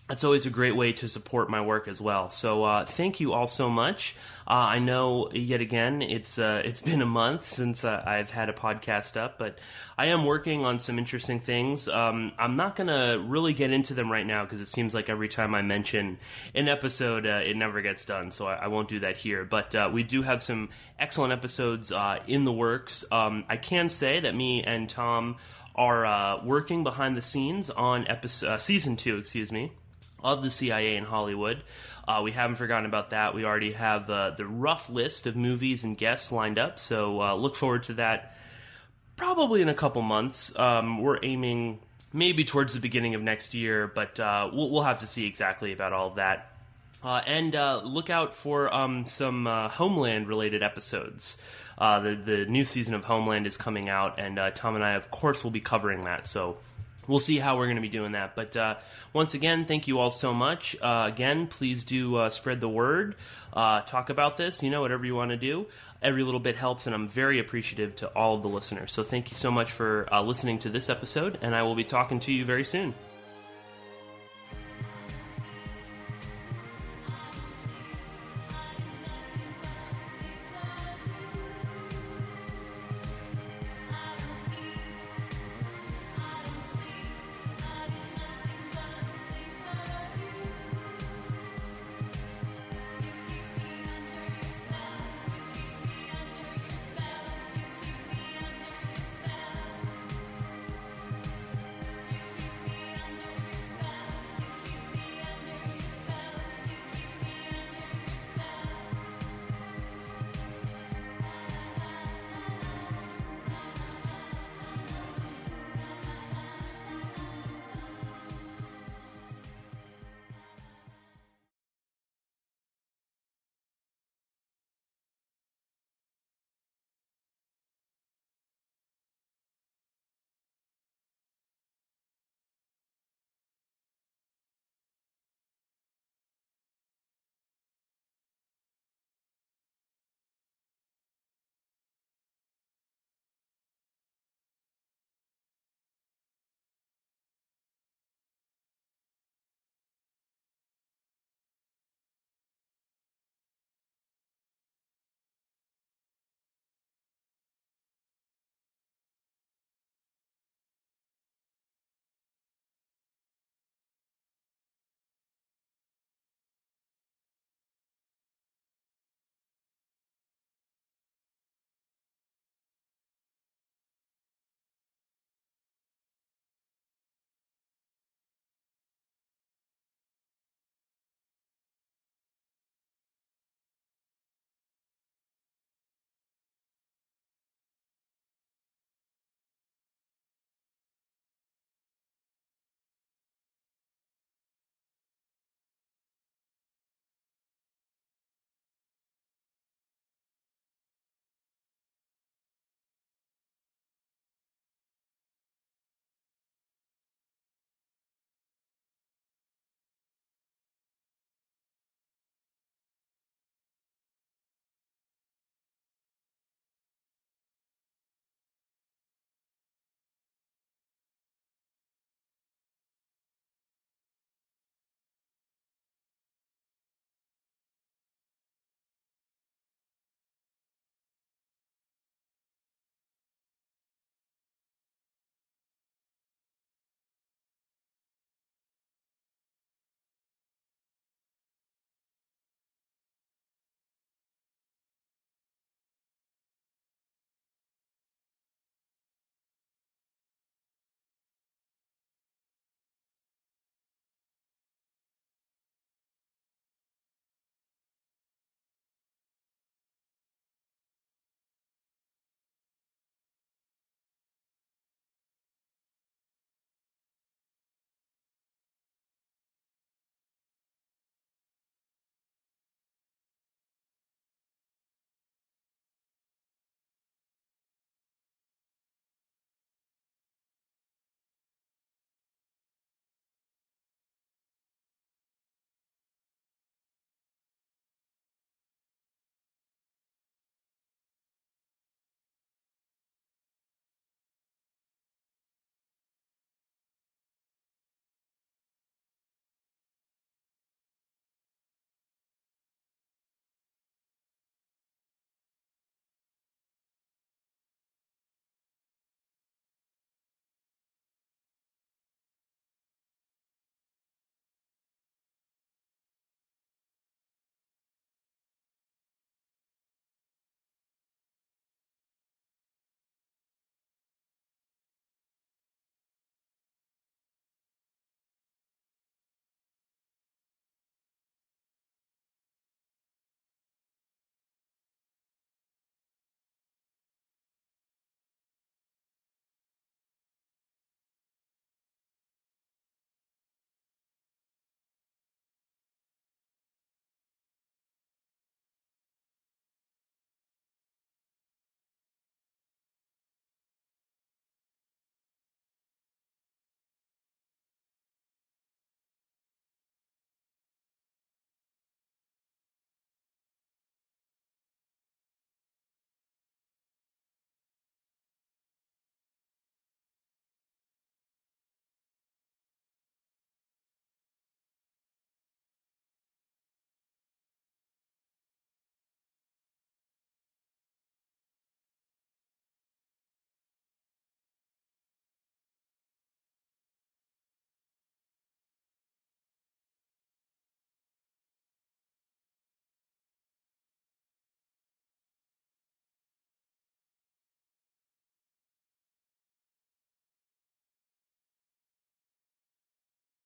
that's always a great way to support my work as well. So thank you all so much. I know, yet again, it's been a month since I've had a podcast up, but I am working on some interesting things. I'm not going to really get into them right now because it seems like every time I mention an episode, it never gets done, so I won't do that here. But we do have some excellent episodes in the works. I can say that me and Tom are working behind the scenes on season 2, of the CIA in Hollywood. We haven't forgotten about that. We already have the rough list of movies and guests lined up, so look forward to that probably in a couple months. We're aiming maybe towards the beginning of next year, but we'll have to see exactly about all of that. And look out for some Homeland-related episodes. The new season of Homeland is coming out, and Tom and I, of course, will be covering that, so we'll see how we're going to be doing that. But once again, thank you all so much. Again, please do spread the word. Talk about this, whatever you want to do. Every little bit helps, and I'm very appreciative to all of the listeners. So thank you so much for listening to this episode, and I will be talking to you very soon.